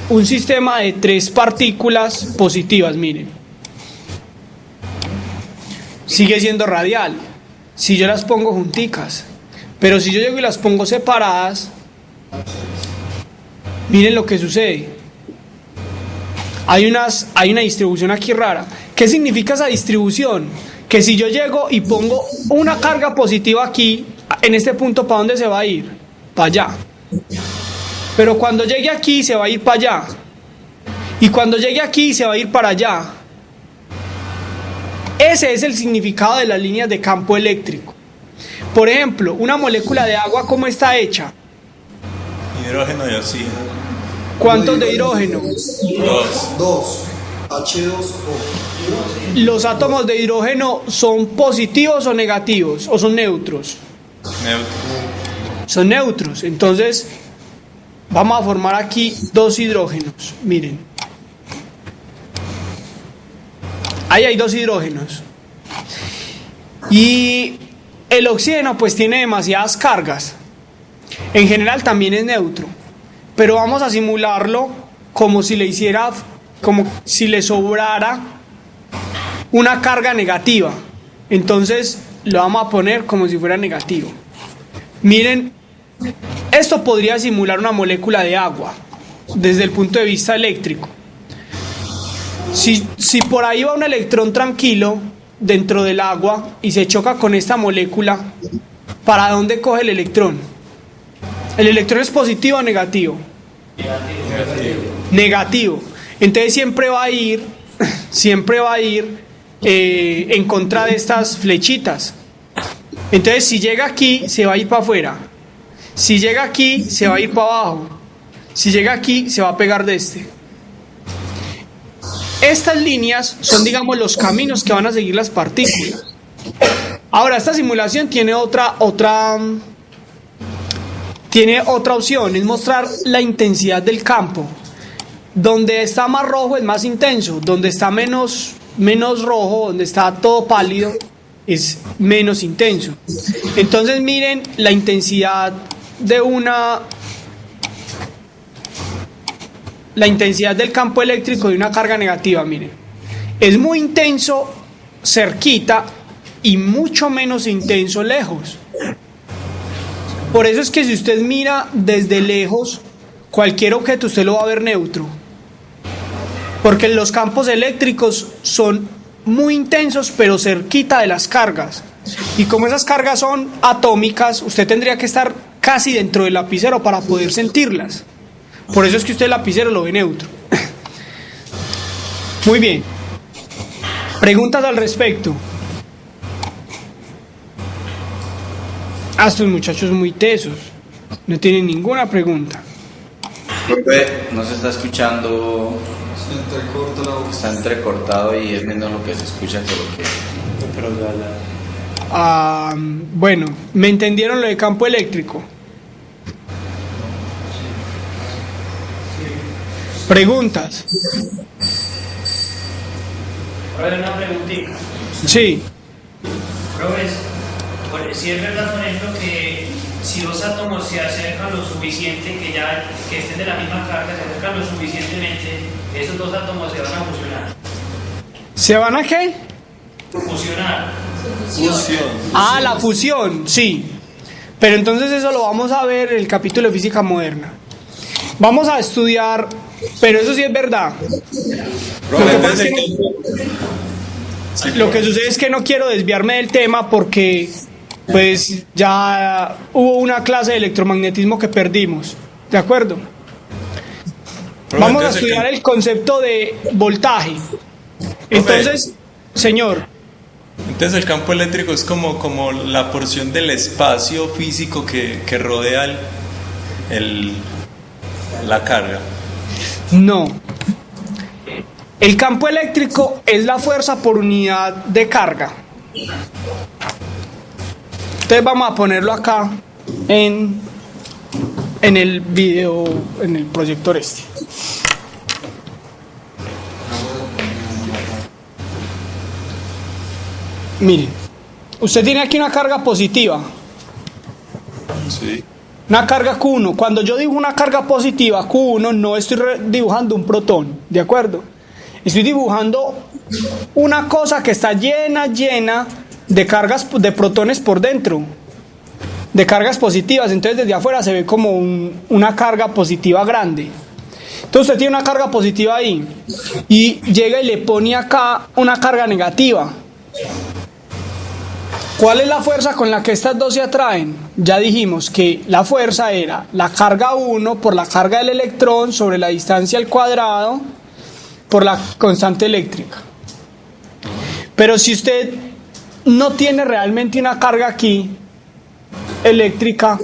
[SPEAKER 1] un sistema de 3 partículas positivas, miren. Sigue siendo radial si yo las pongo junticas, pero si yo llego y las pongo separadas, miren lo que sucede. Hay una distribución aquí rara. ¿Qué significa esa distribución? Que si yo llego y pongo una carga positiva aquí, en este punto, ¿para dónde se va a ir? Para allá. Pero cuando llegue aquí, se va a ir para allá. Y cuando llegue aquí, se va a ir para allá. Ese es el significado de las líneas de campo eléctrico. Por ejemplo, una molécula de agua, ¿cómo está hecha?
[SPEAKER 2] Hidrógeno y oxígeno.
[SPEAKER 1] ¿Cuántos de hidrógeno?
[SPEAKER 7] 2. H2O.
[SPEAKER 1] ¿Los átomos de hidrógeno son positivos o negativos? ¿O son neutros?
[SPEAKER 2] Neutro.
[SPEAKER 1] Son neutros. Entonces, vamos a formar aquí 2 hidrógenos. Miren. Ahí hay 2 hidrógenos. Y el oxígeno pues tiene demasiadas cargas. En general también es neutro. Pero vamos a simularlo como si le sobrara una carga negativa. Entonces lo vamos a poner como si fuera negativo. Miren, esto podría simular una molécula de agua desde el punto de vista eléctrico. Si por ahí va un electrón tranquilo dentro del agua y se choca con esta molécula, ¿para dónde coge el electrón? ¿El electrón es positivo o negativo? Negativo. Entonces siempre va a ir en contra de estas flechitas. Entonces si llega aquí, se va a ir para afuera. Si llega aquí, se va a ir para abajo. Si llega aquí, se va a pegar de este. Estas líneas son, digamos, los caminos que van a seguir las partículas. Ahora, esta simulación tiene otra opción, es mostrar la intensidad del campo. Donde está más rojo es más intenso, donde está menos rojo, donde está todo pálido, es menos intenso. Entonces miren la intensidad del campo eléctrico de una carga negativa, miren. Es muy intenso cerquita y mucho menos intenso lejos. Por eso es que si usted mira desde lejos, cualquier objeto usted lo va a ver neutro. Porque los campos eléctricos son muy intensos, pero cerquita de las cargas. Y como esas cargas son atómicas, usted tendría que estar casi dentro del lapicero para poder sentirlas. Por eso es que usted el lapicero lo ve neutro. Muy bien. Preguntas al respecto. Estos muchachos muy tesos. No tienen ninguna pregunta.
[SPEAKER 5] Profe, no se está escuchando,
[SPEAKER 7] Se entrecorta la voz.
[SPEAKER 5] está entrecortado y es menos lo que se escucha que lo que...
[SPEAKER 1] Bueno, ¿me entendieron lo de campo eléctrico? Preguntas.
[SPEAKER 6] Profe, una preguntita.
[SPEAKER 1] Sí.
[SPEAKER 6] Profe, si es verdad, por ejemplo, que si dos átomos se acercan lo suficiente, que estén de la misma carga, se acercan lo suficientemente, esos dos átomos se van a fusionar.
[SPEAKER 1] ¿Se van a qué?
[SPEAKER 6] Fusionar.
[SPEAKER 1] Ah, la fusión, sí. Pero entonces eso lo vamos a ver en el capítulo de física moderna. Vamos a estudiar, pero eso sí es verdad. Lo que sucede es que no quiero desviarme del tema porque pues ya hubo una clase de electromagnetismo que perdimos, ¿de acuerdo? Vamos a estudiar el concepto de voltaje. Entonces, señor.
[SPEAKER 2] Entonces el campo eléctrico es como la porción del espacio físico que rodea la carga.
[SPEAKER 1] No. El campo eléctrico es la fuerza por unidad de carga. Entonces vamos a ponerlo acá en el video, en el proyector este. Miren, usted tiene aquí una carga positiva.
[SPEAKER 2] Sí.
[SPEAKER 1] Una carga Q1. Cuando yo dibujo una carga positiva Q1, no estoy dibujando un protón, ¿de acuerdo? Estoy dibujando una cosa que está llena de cargas, de protones por dentro, de cargas positivas. Entonces desde afuera se ve como una carga positiva grande. Entonces usted tiene una carga positiva ahí y llega y le pone acá una carga negativa. ¿Cuál es la fuerza con la que estas dos se atraen? Ya dijimos que la fuerza era la carga 1 por la carga del electrón sobre la distancia al cuadrado por la constante eléctrica. Pero si usted no tiene realmente una carga aquí eléctrica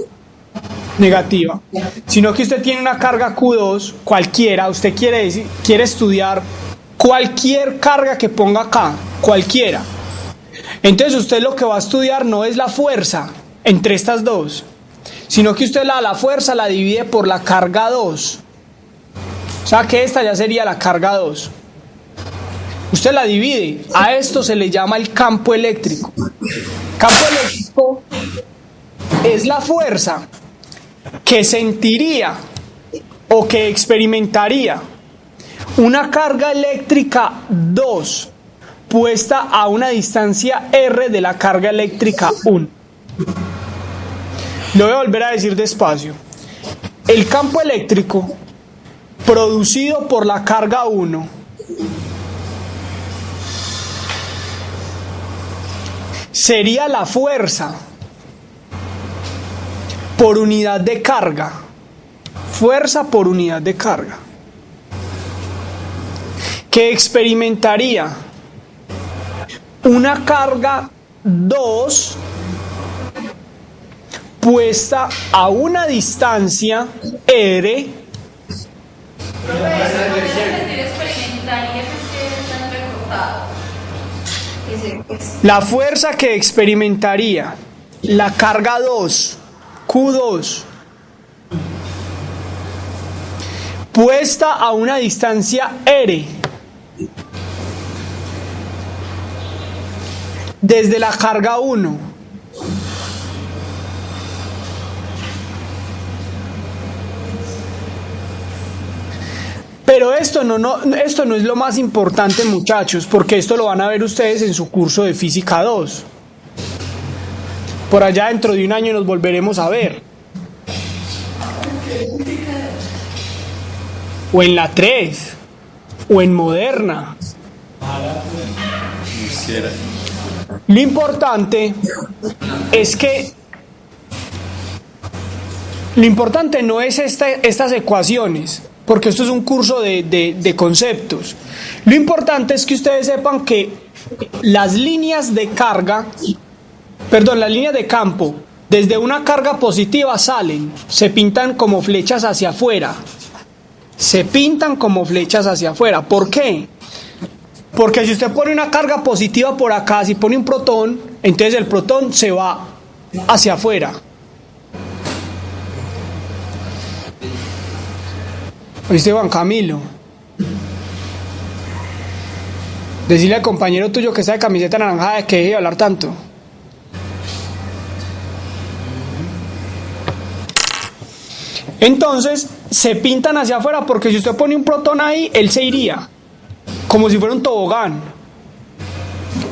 [SPEAKER 1] negativa, sino que usted tiene una carga Q2 cualquiera, usted quiere estudiar cualquier carga que ponga acá, cualquiera. Entonces usted lo que va a estudiar no es la fuerza entre estas dos, sino que usted la fuerza la divide por la carga 2. O sea que esta ya sería la carga 2. Usted la divide. A esto se le llama el campo eléctrico. Campo eléctrico es la fuerza que sentiría o que experimentaría una carga eléctrica 2 puesta a una distancia r de la carga eléctrica 1. Lo voy a volver a decir despacio. El campo eléctrico producido por la carga 1 sería la fuerza por unidad de carga. Fuerza por unidad de carga. Que experimentaría una carga 2 puesta a una distancia r. La fuerza que experimentaría la carga 2, Q2, puesta a una distancia r desde la carga 1 pero esto no es lo más importante, muchachos, porque esto lo van a ver ustedes en su curso de física 2. Por allá dentro de un año nos volveremos a ver, o en la 3 o en moderna.
[SPEAKER 2] Quisiera.
[SPEAKER 1] Lo importante es que lo importante no es estas ecuaciones, porque esto es un curso de conceptos. Lo importante es que ustedes sepan que las líneas de carga, las líneas de campo, desde una carga positiva se pintan como flechas hacia afuera. Se pintan como flechas hacia afuera. ¿Por qué? Porque si usted pone una carga positiva por acá, si pone un protón, entonces el protón se va hacia afuera. ¿Oíste, Juan Camilo? Decirle al compañero tuyo que está de camiseta naranjada que deje de hablar tanto. Entonces se pintan hacia afuera porque si usted pone un protón ahí, él se iría como si fuera un tobogán.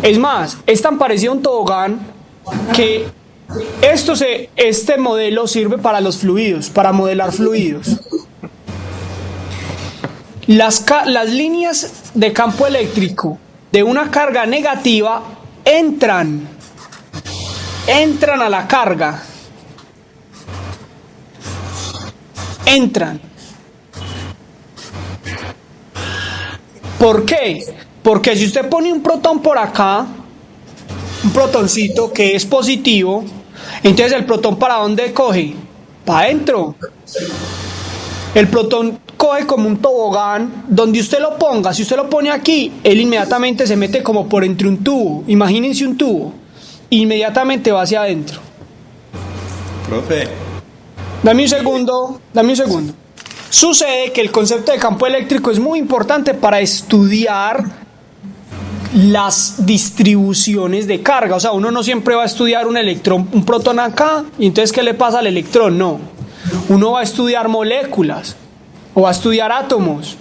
[SPEAKER 1] Es más, es tan parecido a un tobogán que este modelo sirve para los fluidos, para modelar fluidos. Las líneas de campo eléctrico de una carga negativa entran a la carga. ¿Por qué? Porque si usted pone un protón por acá, un protoncito que es positivo, entonces el protón ¿para dónde coge? Para adentro. El protón coge como un tobogán donde usted lo ponga. Si usted lo pone aquí, él inmediatamente se mete como por entre un tubo. Imagínense un tubo. Inmediatamente va hacia adentro.
[SPEAKER 2] Profe.
[SPEAKER 1] Dame un segundo. Sucede que el concepto de campo eléctrico es muy importante para estudiar las distribuciones de carga. O sea, uno no siempre va a estudiar un electrón, un protón acá, y entonces ¿qué le pasa al electrón? No. Uno va a estudiar moléculas, o va a estudiar átomos,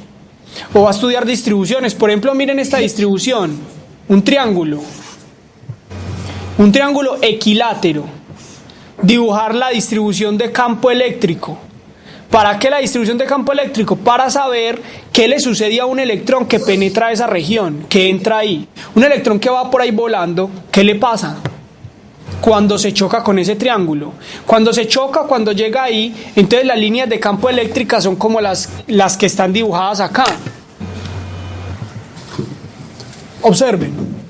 [SPEAKER 1] o va a estudiar distribuciones. Por ejemplo, miren esta distribución, un triángulo equilátero. Dibujar la distribución de campo eléctrico. ¿Para qué la distribución de campo eléctrico? Para saber qué le sucede a un electrón que penetra esa región, que entra ahí. Un electrón que va por ahí volando, ¿qué le pasa? Cuando se choca con ese triángulo. Cuando se choca, cuando llega ahí, entonces las líneas de campo eléctrica son como las que están dibujadas acá. Observen.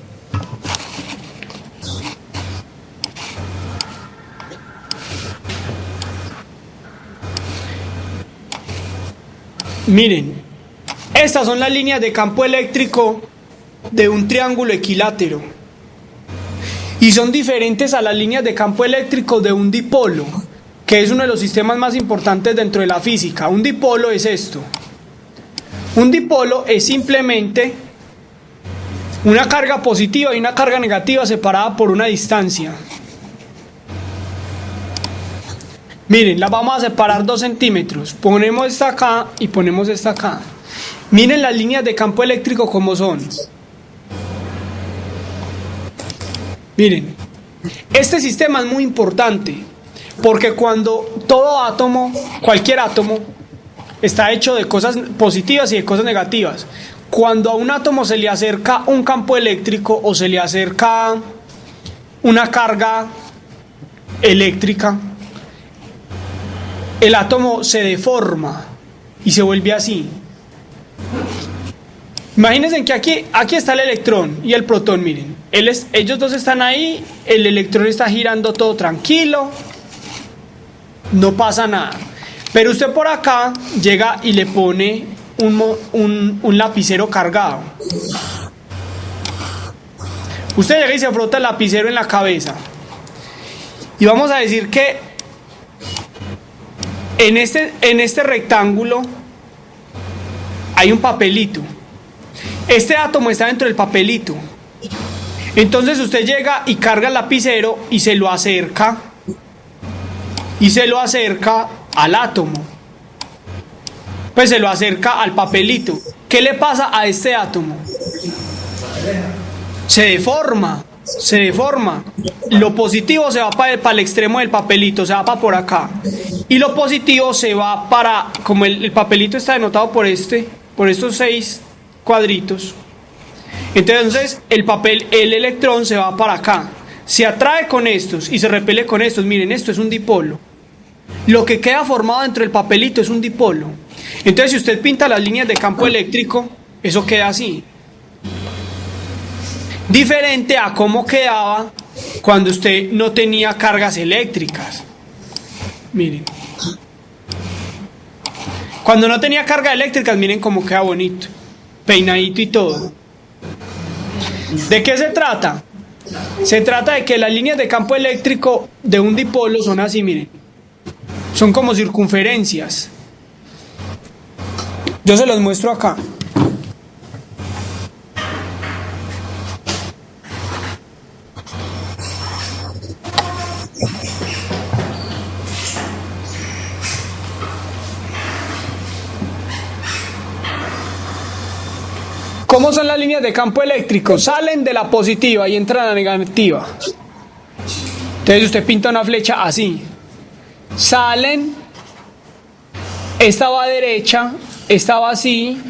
[SPEAKER 1] Miren, estas son las líneas de campo eléctrico de un triángulo equilátero. Y son diferentes a las líneas de campo eléctrico de un dipolo, que es uno de los sistemas más importantes dentro de la física. Un dipolo es esto. Un dipolo es simplemente una carga positiva y una carga negativa separada por una distancia. Miren, las vamos a separar 2 centímetros. Ponemos esta acá y ponemos esta acá. Miren las líneas de campo eléctrico como son. Miren, este sistema es muy importante porque cuando todo átomo, cualquier átomo, está hecho de cosas positivas y de cosas negativas. Cuando a un átomo se le acerca un campo eléctrico o se le acerca una carga eléctrica, el átomo se deforma y se vuelve así. Imagínense que aquí está el electrón y el protón, miren. Ellos dos están ahí, el electrón está girando todo tranquilo, no pasa nada. Pero usted por acá llega y le pone un lapicero cargado. Usted llega y se frota el lapicero en la cabeza. Y vamos a decir que en este rectángulo hay un papelito. Este átomo está dentro del papelito. Entonces usted llega y carga el lapicero y se lo acerca. Y se lo acerca al átomo. Pues se lo acerca al papelito. ¿Qué le pasa a este átomo? Se deforma. Lo positivo se va para el extremo del papelito, se va para por acá. Y lo positivo se va para, como el papelito está denotado por estos 6 cuadritos. Entonces el electrón se va para acá, se atrae con estos y se repele con estos. Miren, esto es un dipolo. Lo que queda formado dentro del papelito es un dipolo. Entonces si usted pinta las líneas de campo eléctrico, eso queda así. Diferente a cómo quedaba cuando usted no tenía cargas eléctricas. Miren. Cuando no tenía cargas eléctricas, miren cómo queda bonito. Peinadito y todo. ¿De qué se trata? Se trata de que las líneas de campo eléctrico de un dipolo son así, miren. Son como circunferencias. Yo se los muestro acá. ¿Cómo son las líneas de campo eléctrico? Salen de la positiva y entran a la negativa. Entonces usted pinta una flecha así. Salen, esta va a derecha, esta va así,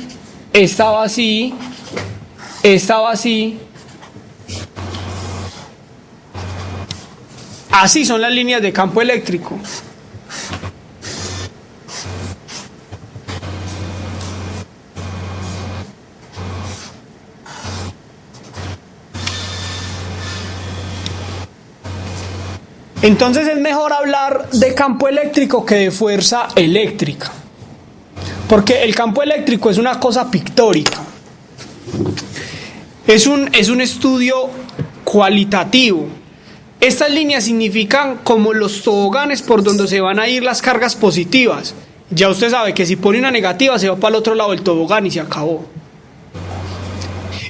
[SPEAKER 1] esta va así, esta va así. Así son las líneas de campo eléctrico. Entonces es mejor hablar de campo eléctrico que de fuerza eléctrica, porque el campo eléctrico es una cosa pictórica, es un estudio cualitativo. Estas líneas significan como los toboganes por donde se van a ir las cargas positivas. Ya usted sabe que si pone una negativa se va para el otro lado del tobogán y se acabó.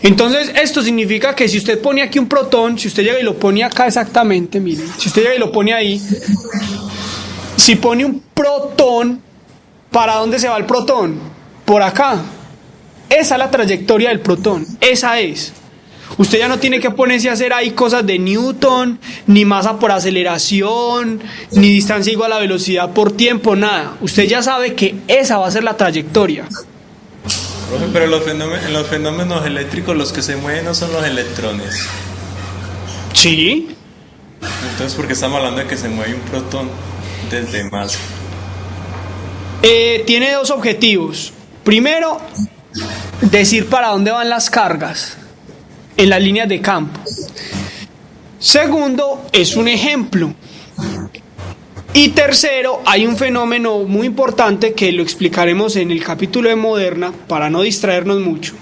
[SPEAKER 1] Entonces esto significa que si usted pone aquí un protón, si usted llega y lo pone acá exactamente, miren, si usted llega y lo pone ahí, si pone un protón, ¿para dónde se va el protón? Por acá. Esa es la trayectoria del protón, esa es. Usted ya no tiene que ponerse a hacer ahí cosas de Newton, ni masa por aceleración, ni distancia igual a velocidad por tiempo, nada. Usted ya sabe que esa va a ser la trayectoria.
[SPEAKER 2] Pero en los fenómenos eléctricos los que se mueven no son los electrones.
[SPEAKER 1] Sí.
[SPEAKER 2] Entonces, ¿por qué estamos hablando de que se mueve un protón desde masa?
[SPEAKER 1] Tiene dos objetivos. Primero, decir para dónde van las cargas en las líneas de campo. Segundo, es un ejemplo. Y tercero, hay un fenómeno muy importante que lo explicaremos en el capítulo de Moderna para no distraernos mucho.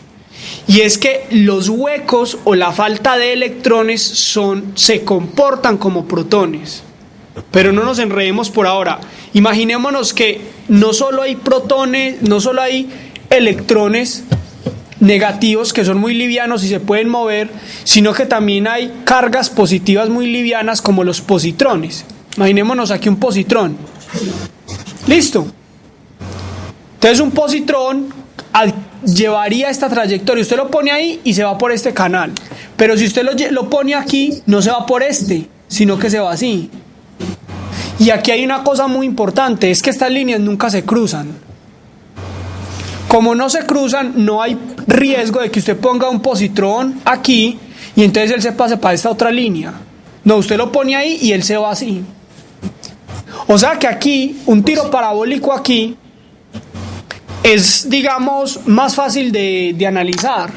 [SPEAKER 1] Y es que los huecos o la falta de electrones se comportan como protones. Pero no nos enredemos por ahora. Imaginémonos que no solo hay protones, no solo hay electrones negativos que son muy livianos y se pueden mover, sino que también hay cargas positivas muy livianas como los positrones. Imaginémonos aquí un positrón. ¿Listo? Entonces un positrón llevaría esta trayectoria. Usted lo pone ahí y se va por este canal. Pero si usted lo pone aquí, no se va por este, sino que se va así. Y aquí hay una cosa muy importante, es que estas líneas nunca se cruzan. Como no se cruzan, no hay riesgo de que usted ponga un positrón aquí y entonces él se pase para esta otra línea. No, usted lo pone ahí y él se va así. O sea que aquí, un tiro parabólico aquí es, digamos, más fácil de analizar.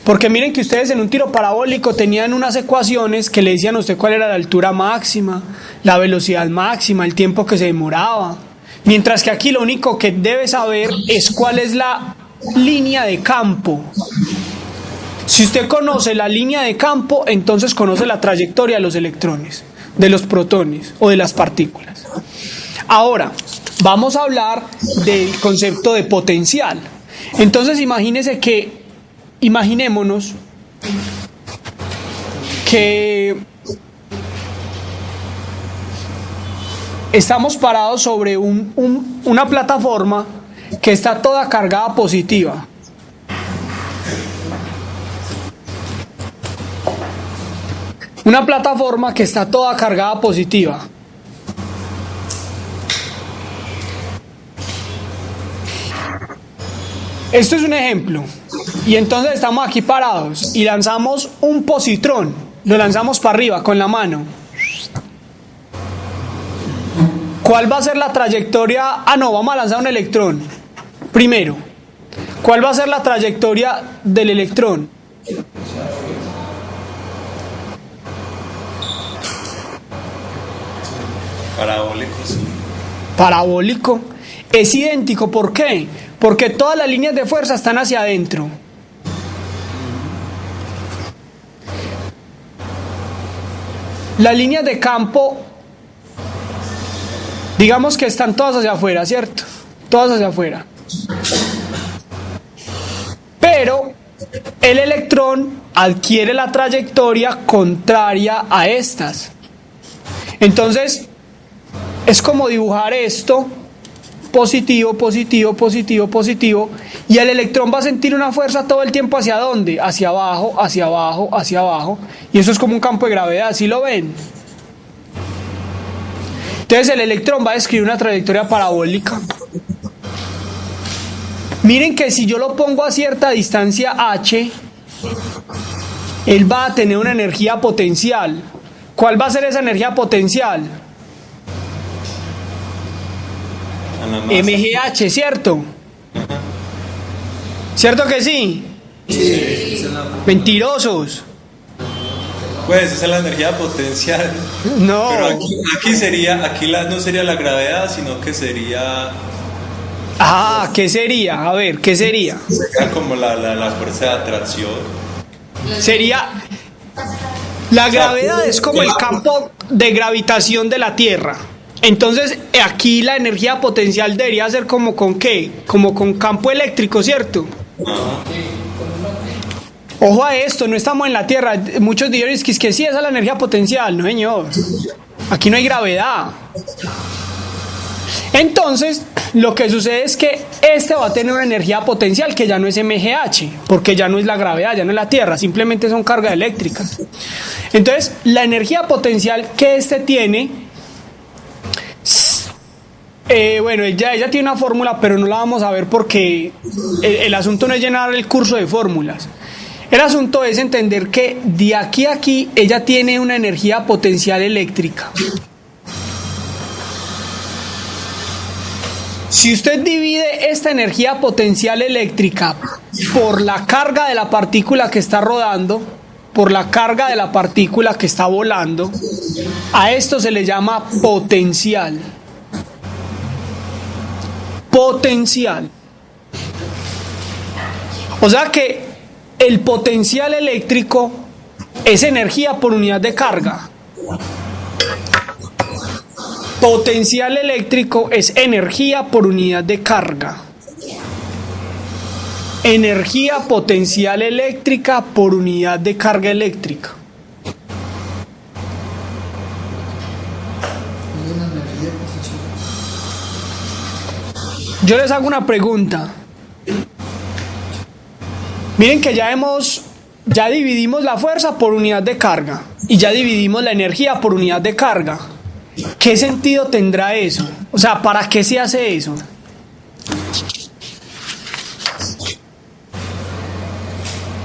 [SPEAKER 1] Porque miren que ustedes en un tiro parabólico tenían unas ecuaciones que le decían a usted cuál era la altura máxima, la velocidad máxima, el tiempo que se demoraba. Mientras que aquí lo único que debe saber es cuál es la línea de campo. Si usted conoce la línea de campo, entonces conoce la trayectoria de los electrones, de los protones o de las partículas. Ahora, vamos a hablar del concepto de potencial. Entonces imaginémonos que estamos parados sobre una plataforma que está toda cargada positiva. Una plataforma que está toda cargada positiva. Esto es un ejemplo. Y entonces estamos aquí parados y lanzamos un positrón, lo lanzamos para arriba con la mano. ¿Cuál va a ser la trayectoria? No, vamos a lanzar un electrón primero. ¿Cuál va a ser la trayectoria del electrón?
[SPEAKER 2] Parabólico, sí.
[SPEAKER 1] Parabólico. Es idéntico, ¿por qué? Porque todas las líneas de fuerza están hacia adentro. Las líneas de campo, digamos que están todas hacia afuera, ¿cierto? Todas hacia afuera. Pero el electrón adquiere la trayectoria contraria a estas. Entonces, es como dibujar esto, positivo, positivo, positivo, positivo, y el electrón va a sentir una fuerza todo el tiempo ¿hacia dónde? Hacia abajo, hacia abajo, hacia abajo, y eso es como un campo de gravedad, ¿sí lo ven? Entonces el electrón va a describir una trayectoria parabólica. Miren que si yo lo pongo a cierta distancia h, él va a tener una energía potencial. ¿Cuál va a ser esa energía potencial? MGH, ¿cierto? ¿Cierto que sí?
[SPEAKER 2] Sí.
[SPEAKER 1] Mentirosos.
[SPEAKER 2] Pues esa es la energía potencial.
[SPEAKER 1] No.
[SPEAKER 2] Pero aquí sería, no sería la gravedad, sino que sería...
[SPEAKER 1] ¿Qué sería? A ver, ¿qué sería?
[SPEAKER 2] Sería como la fuerza de atracción.
[SPEAKER 1] Sería... La gravedad es como el campo de gravitación de la Tierra. Entonces, aquí la energía potencial debería ser como con ¿qué? Como con campo eléctrico, ¿cierto? Ojo a esto, no estamos en la Tierra. Muchos dirán que sí, esa es la energía potencial. No, señor. Aquí no hay gravedad. Entonces, lo que sucede es que este va a tener una energía potencial que ya no es MGH, porque ya no es la gravedad, ya no es la Tierra, simplemente son cargas eléctricas. Entonces, la energía potencial que este tiene, bueno, ella tiene una fórmula, pero no la vamos a ver porque el asunto no es llenar el curso de fórmulas. El asunto es entender que de aquí a aquí ella tiene una energía potencial eléctrica. Si usted divide esta energía potencial eléctrica por la carga de la partícula que está rodando, por la carga de la partícula que está volando, a esto se le llama potencial. Potencial. O sea que el potencial eléctrico es energía por unidad de carga. Potencial eléctrico es energía por unidad de carga. Energía potencial eléctrica por unidad de carga eléctrica. Yo les hago una pregunta. Miren que ya dividimos la fuerza por unidad de carga y ya dividimos la energía por unidad de carga. ¿Qué sentido tendrá eso? O sea, ¿para qué se hace eso?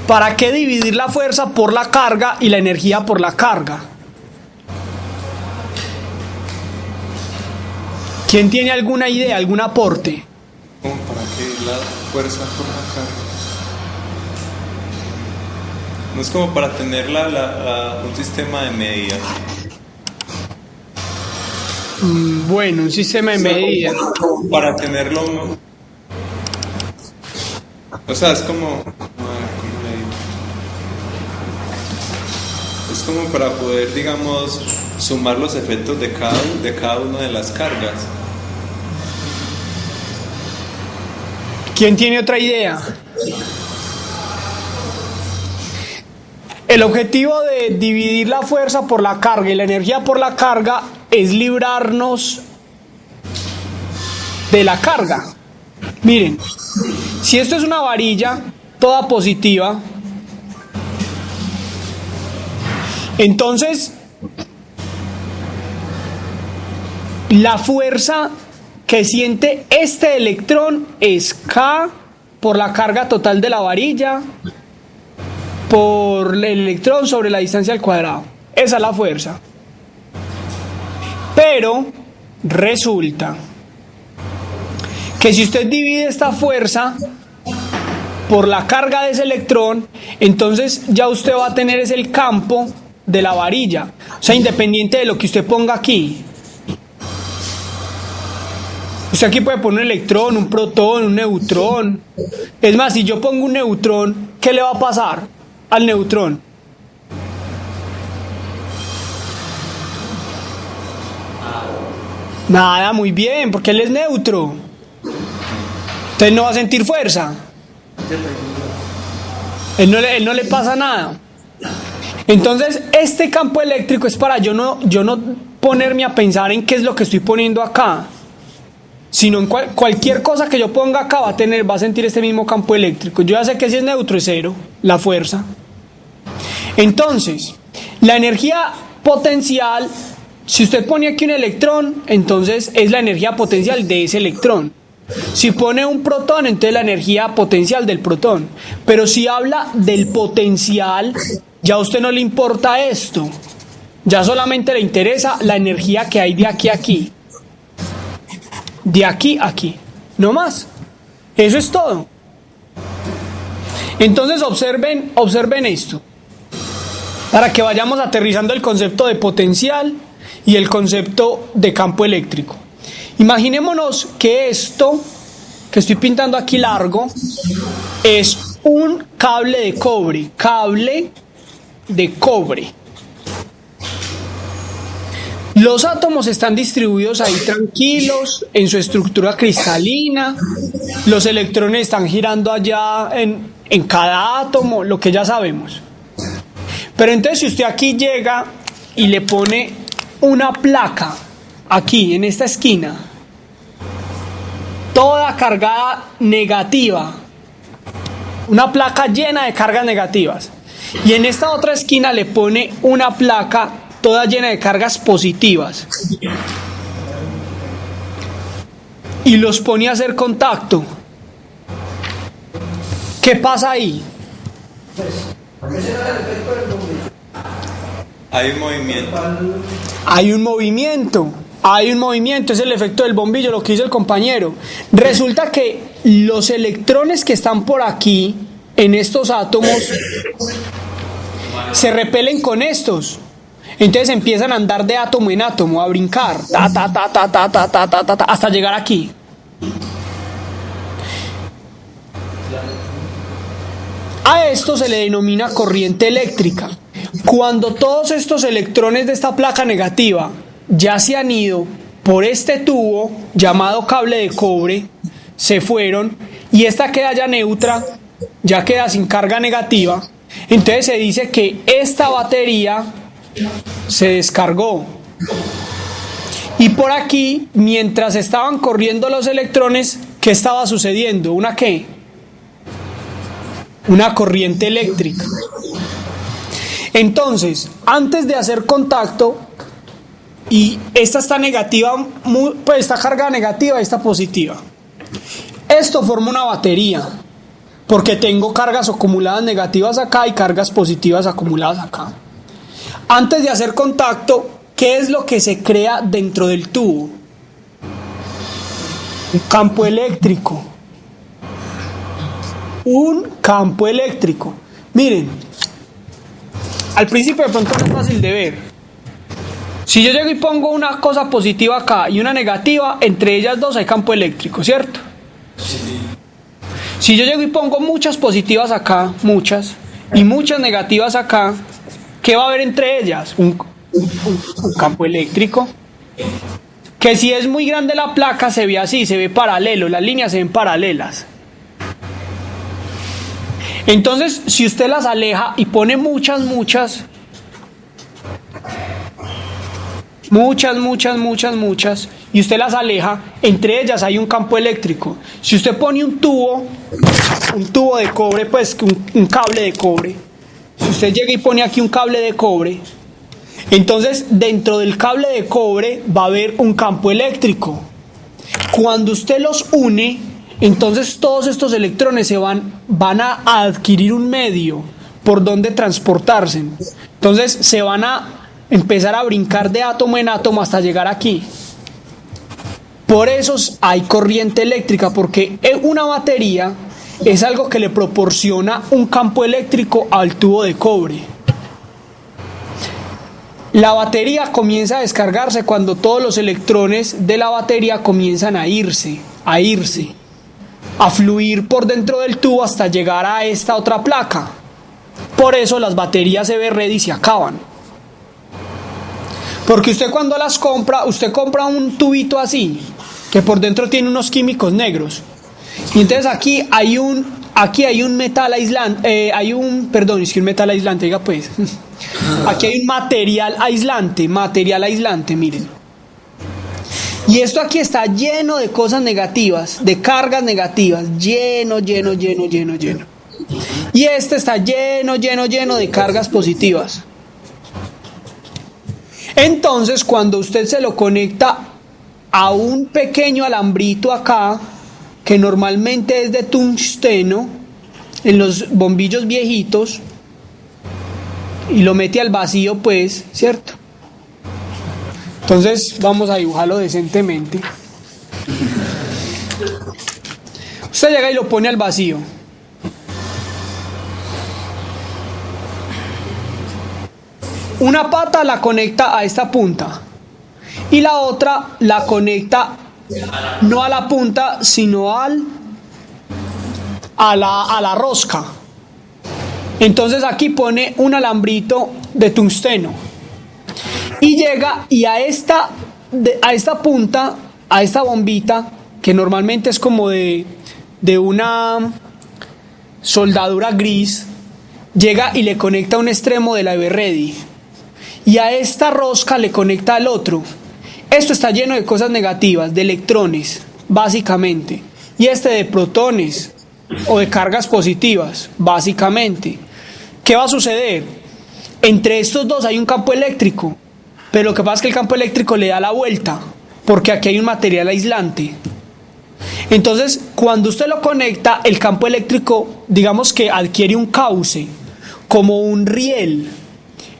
[SPEAKER 1] ¿Para qué dividir la fuerza por la carga y la energía por la carga? ¿Quién tiene alguna idea, algún aporte?
[SPEAKER 2] ¿Cómo para qué la fuerza por la carga? No es como para tener un sistema de medida.
[SPEAKER 1] Bueno, un sistema de medida.
[SPEAKER 2] Para tenerlo. O sea, es como. Es como para poder, digamos, sumar los efectos de cada una de las cargas.
[SPEAKER 1] ¿Quién tiene otra idea? El objetivo de dividir la fuerza por la carga y la energía por la carga es librarnos de la carga. Miren, si esto es una varilla toda positiva, entonces la fuerza que siente este electrón es K por la carga total de la varilla por el electrón sobre la distancia al cuadrado. Esa es la fuerza. Pero resulta que si usted divide esta fuerza por la carga de ese electrón, entonces ya usted va a tener es el campo de la varilla, o sea, independiente de lo que usted ponga aquí. Usted aquí puede poner un electrón, un protón, un neutrón. Es más, si yo pongo un neutrón, ¿qué le va a pasar al neutrón? Nada, muy bien, porque él es neutro. Entonces no va a sentir fuerza. Él no le pasa nada. Entonces, este campo eléctrico es para yo no ponerme a pensar en qué es lo que estoy poniendo acá, sino en cualquier cosa que yo ponga acá va a sentir este mismo campo eléctrico. Yo ya sé que si es neutro es cero, la fuerza. Entonces, la energía potencial, si usted pone aquí un electrón, entonces es la energía potencial de ese electrón. Si pone un protón, entonces la energía potencial del protón. Pero si habla del potencial, ya a usted no le importa esto. Ya solamente le interesa la energía que hay de aquí a aquí. De aquí a aquí. No más. Eso es todo. Entonces observen esto. Para que vayamos aterrizando el concepto de potencial y el concepto de campo eléctrico. Imaginémonos que esto que estoy pintando aquí largo es un cable de cobre. Cable de cobre. Los átomos están distribuidos ahí tranquilos en su estructura cristalina. Los electrones están girando allá en cada átomo, lo que ya sabemos. Pero entonces si usted aquí llega y le pone una placa aquí en esta esquina, toda cargada negativa, una placa llena de cargas negativas, y en esta otra esquina le pone una placa toda llena de cargas positivas y los pone a hacer contacto, ¿qué pasa ahí?
[SPEAKER 2] Hay un movimiento.
[SPEAKER 1] Hay un movimiento, es el efecto del bombillo, lo que dice el compañero. Resulta que los electrones que están por aquí, en estos átomos, se repelen con estos. Entonces empiezan a andar de átomo en átomo, a brincar, hasta llegar aquí. A esto se le denomina corriente eléctrica. Cuando todos estos electrones de esta placa negativa ya se han ido por este tubo llamado cable de cobre, se fueron, y esta queda ya neutra, ya queda sin carga negativa, entonces se dice que esta batería se descargó. Y por aquí, mientras estaban corriendo los electrones, ¿qué estaba sucediendo? ¿Una qué? Una corriente eléctrica. Entonces, antes de hacer contacto, y esta está negativa, pues está carga negativa y esta positiva, esto forma una batería, porque tengo cargas acumuladas negativas acá y cargas positivas acumuladas acá. Antes de hacer contacto, ¿qué es lo que se crea dentro del tubo? Un campo eléctrico. Un campo eléctrico. Miren, al principio de pronto no es fácil de ver. Si yo llego y pongo una cosa positiva acá y una negativa, entre ellas dos hay campo eléctrico, ¿cierto? Sí. Si yo llego y pongo muchas positivas acá, muchas, y muchas negativas acá, ¿qué va a haber entre ellas? Un campo eléctrico. Que si es muy grande la placa se ve así, se ve paralelo, las líneas se ven paralelas. Entonces, si usted las aleja y pone muchas, y usted las aleja, entre ellas hay un campo eléctrico. Si usted pone un tubo de cobre, pues un cable de cobre, si usted llega y pone aquí un cable de cobre, entonces dentro del cable de cobre va a haber un campo eléctrico. Cuando usted los une, entonces todos estos electrones van a adquirir un medio por donde transportarse. Entonces se van a empezar a brincar de átomo en átomo hasta llegar aquí. Por eso hay corriente eléctrica, porque una batería es algo que le proporciona un campo eléctrico al tubo de cobre. La batería comienza a descargarse cuando todos los electrones de la batería comienzan a irse, a fluir por dentro del tubo hasta llegar a esta otra placa. Por eso las baterías se ready se acaban. Porque usted cuando las compra, usted compra un tubito así, que por dentro tiene unos químicos negros. Y entonces aquí hay un metal aislante, un metal aislante, diga pues. Aquí hay un material aislante, miren. Y esto aquí está lleno de cosas negativas, de cargas negativas, lleno. Y este está lleno de cargas positivas. Entonces, cuando usted se lo conecta a un pequeño alambrito acá, que normalmente es de tungsteno, en los bombillos viejitos, y lo mete al vacío, pues, ¿cierto? Entonces, vamos a dibujarlo decentemente. Usted llega y lo pone al vacío. Una pata la conecta a esta punta y la otra la conecta no a la punta, sino a la rosca. Entonces aquí pone un alambrito de tungsteno y llega y a esta punta, a esta bombita, que normalmente es como de una soldadura gris, llega y le conecta un extremo de la Everready y a esta rosca le conecta al otro. Esto está lleno de cosas negativas, de electrones, básicamente, y este de protones o de cargas positivas, básicamente. ¿Qué va a suceder? Entre estos dos hay un campo eléctrico, pero lo que pasa es que el campo eléctrico le da la vuelta, porque aquí hay un material aislante. Entonces, cuando usted lo conecta, el campo eléctrico, digamos que adquiere un cauce, como un riel.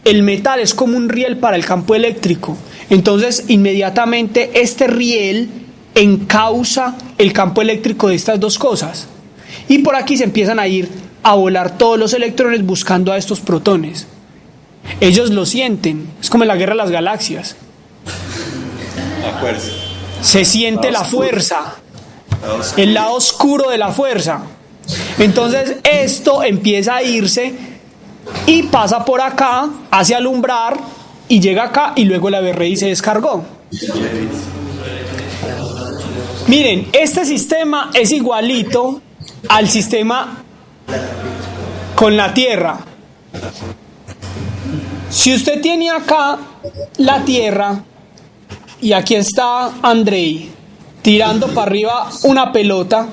[SPEAKER 1] El metal es como un riel para el campo eléctrico. Entonces, inmediatamente este riel encausa el campo eléctrico de estas dos cosas. Y por aquí se empiezan a ir a volar todos los electrones buscando a estos protones. Ellos lo sienten. Es como en la guerra de las galaxias.
[SPEAKER 2] La fuerza.
[SPEAKER 1] Se siente la fuerza. El lado oscuro de la fuerza. Entonces esto empieza a irse y pasa por acá, hace alumbrar y llega acá y luego la Everready se descargó. Miren, este sistema es igualito al sistema con la Tierra. Si usted tiene acá la Tierra y aquí está Andrei tirando para arriba una pelota,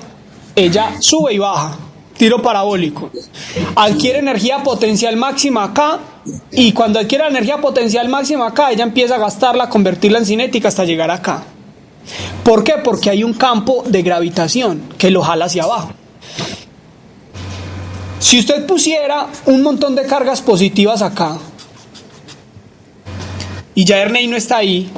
[SPEAKER 1] ella sube y baja, tiro parabólico, adquiere energía potencial máxima acá y cuando adquiere energía potencial máxima acá, ella empieza a gastarla, convertirla en cinética hasta llegar acá. ¿Por qué? Porque hay un campo de gravitación que lo jala hacia abajo. Si usted pusiera un montón de cargas positivas acá y ya Ernei no está ahí,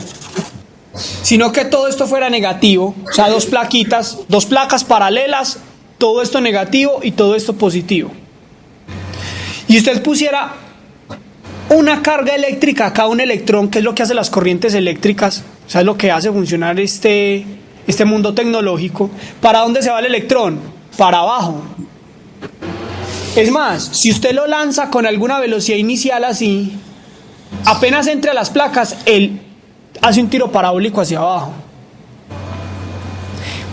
[SPEAKER 1] sino que todo esto fuera negativo, o sea, dos placas paralelas, todo esto negativo y todo esto positivo, y usted pusiera una carga eléctrica acá, un electrón, que es lo que hace las corrientes eléctricas, o sea, es lo que hace funcionar este mundo tecnológico. ¿Para dónde se va el electrón? Para abajo. Es más, si usted lo lanza con alguna velocidad inicial así, apenas entre a las placas, él hace un tiro parabólico hacia abajo.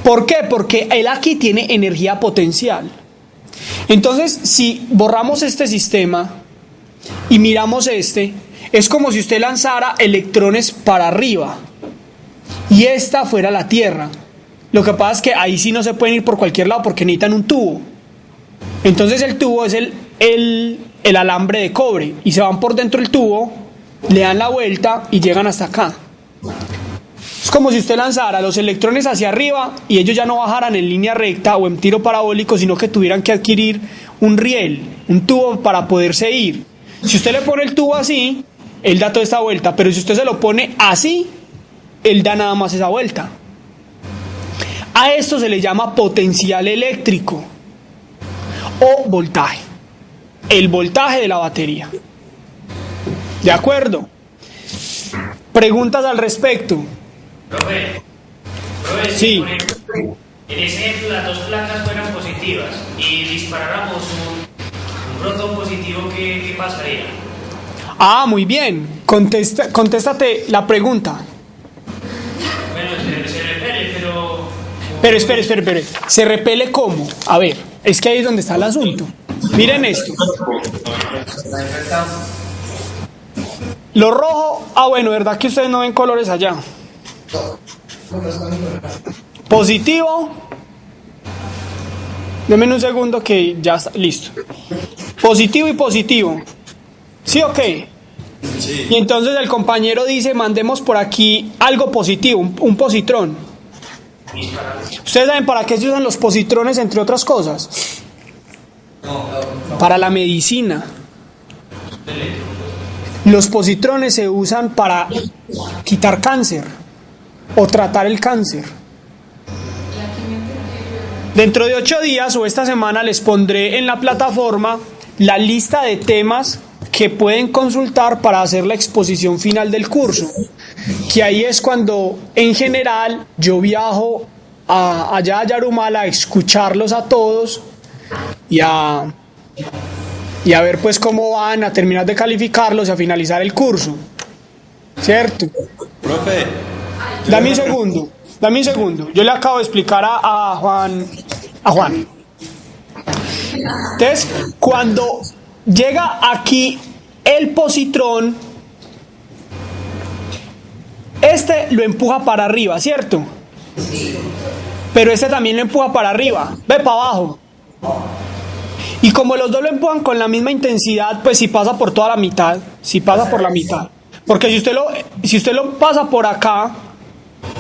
[SPEAKER 1] ¿Por qué? Porque él aquí tiene energía potencial. Entonces, si borramos este sistema y miramos es como si usted lanzara electrones para arriba y esta fuera la Tierra. Lo que pasa es que ahí sí no se pueden ir por cualquier lado porque necesitan un tubo. Entonces el tubo es el alambre de cobre y se van por dentro del tubo, le dan la vuelta y llegan hasta acá. Es como si usted lanzara los electrones hacia arriba y ellos ya no bajaran en línea recta o en tiro parabólico, sino que tuvieran que adquirir un riel, un tubo para poderse ir. Si usted le pone el tubo así, él da toda esta vuelta, pero si usted se lo pone así, él da nada más esa vuelta. A esto se le llama potencial eléctrico o voltaje, el voltaje de la batería. ¿De acuerdo? ¿Preguntas al respecto?
[SPEAKER 6] Profe,
[SPEAKER 1] Sí.
[SPEAKER 6] si por ejemplo, en ese ejemplo las dos placas fueran positivas y disparáramos un protón positivo, ¿qué pasaría?
[SPEAKER 1] Ah, muy bien. Contéstate la pregunta.
[SPEAKER 6] Bueno, se repele, pero...
[SPEAKER 1] Pero espere. ¿Se repele cómo? A ver, es que ahí es donde está el asunto. Miren esto. Lo rojo... Ah, bueno, ¿verdad que ustedes no ven colores allá? Positivo. Denme un segundo que ya está listo. Positivo y positivo. ¿Sí o qué?
[SPEAKER 2] Sí.
[SPEAKER 1] Y entonces el compañero dice, mandemos por aquí algo positivo, un positrón. ¿Ustedes saben para qué se usan los positrones, entre otras cosas? Para la medicina. Los positrones se usan para quitar cáncer o tratar el cáncer. Dentro de 8 días o esta semana les pondré en la plataforma la lista de temas que pueden consultar para hacer la exposición final del curso, que ahí es cuando en general yo viajo allá a Yarumala a escucharlos a todos y a ver pues cómo van, a terminar de calificarlos y a finalizar el curso, ¿cierto?
[SPEAKER 2] Profe,
[SPEAKER 1] Dame un segundo, yo le acabo de explicar a Juan. Entonces, cuando llega aquí el positrón, este lo empuja para arriba, ¿cierto? Pero este también lo empuja para arriba, ve para abajo. Y como los dos lo empujan con la misma intensidad, pues si pasa por toda la mitad, si pasa por la mitad. Porque si usted lo pasa por acá,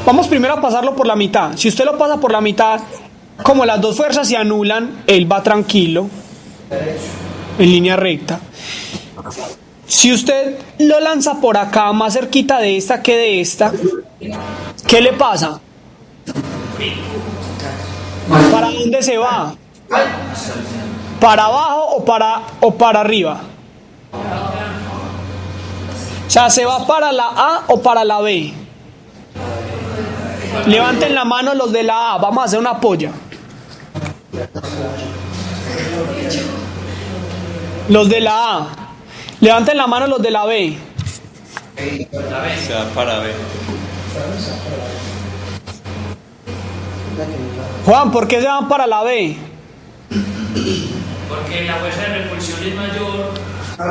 [SPEAKER 1] vamos primero a pasarlo por la mitad. Si usted lo pasa por la mitad, como las dos fuerzas se anulan, él va tranquilo, en línea recta. Si usted lo lanza por acá, más cerquita de esta que de esta, ¿qué le pasa? ¿Para dónde se va? ¿Para abajo o para arriba? O sea, ¿se va para la A o para la B? Levanten la mano los de la A, vamos a hacer una polla. Los de la A. Levanten la mano los de la B.
[SPEAKER 2] se va para B.
[SPEAKER 1] Juan, ¿por qué se van para la B?
[SPEAKER 6] Porque la fuerza de repulsión es mayor,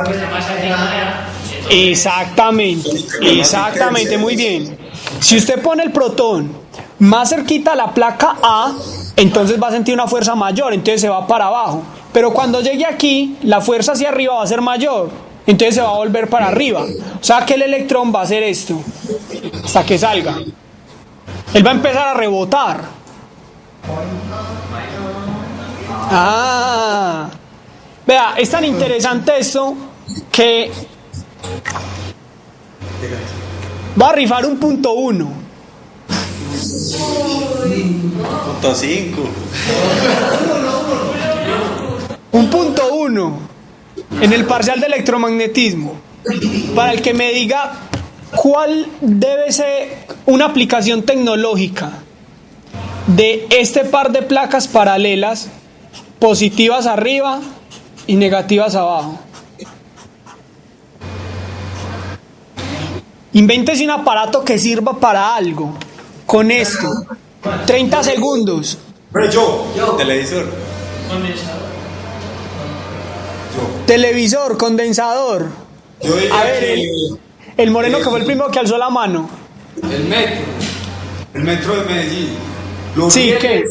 [SPEAKER 6] que está más arriba de A.
[SPEAKER 1] Exactamente, muy bien. Si usted pone el protón más cerquita a la placa A, entonces va a sentir una fuerza mayor, entonces se va para abajo. Pero cuando llegue aquí, la fuerza hacia arriba va a ser mayor, entonces se va a volver para arriba. O sea que el electrón va a hacer esto hasta que salga. Él va a empezar a rebotar. Vea, es tan interesante esto que va a rifar un punto 1.
[SPEAKER 2] Punto 5.
[SPEAKER 1] Un punto 1 en el parcial de electromagnetismo. Para el que me diga cuál debe ser una aplicación tecnológica de este par de placas paralelas, positivas arriba y negativas abajo. Invéntese un aparato que sirva para algo. Con esto, 30 segundos.
[SPEAKER 2] Televisor.
[SPEAKER 1] Televisor, condensador.
[SPEAKER 7] Yo diría
[SPEAKER 1] A ver, el moreno que fue el primero que alzó la mano.
[SPEAKER 7] el metro de Medellín.
[SPEAKER 1] Sí, ¿qué?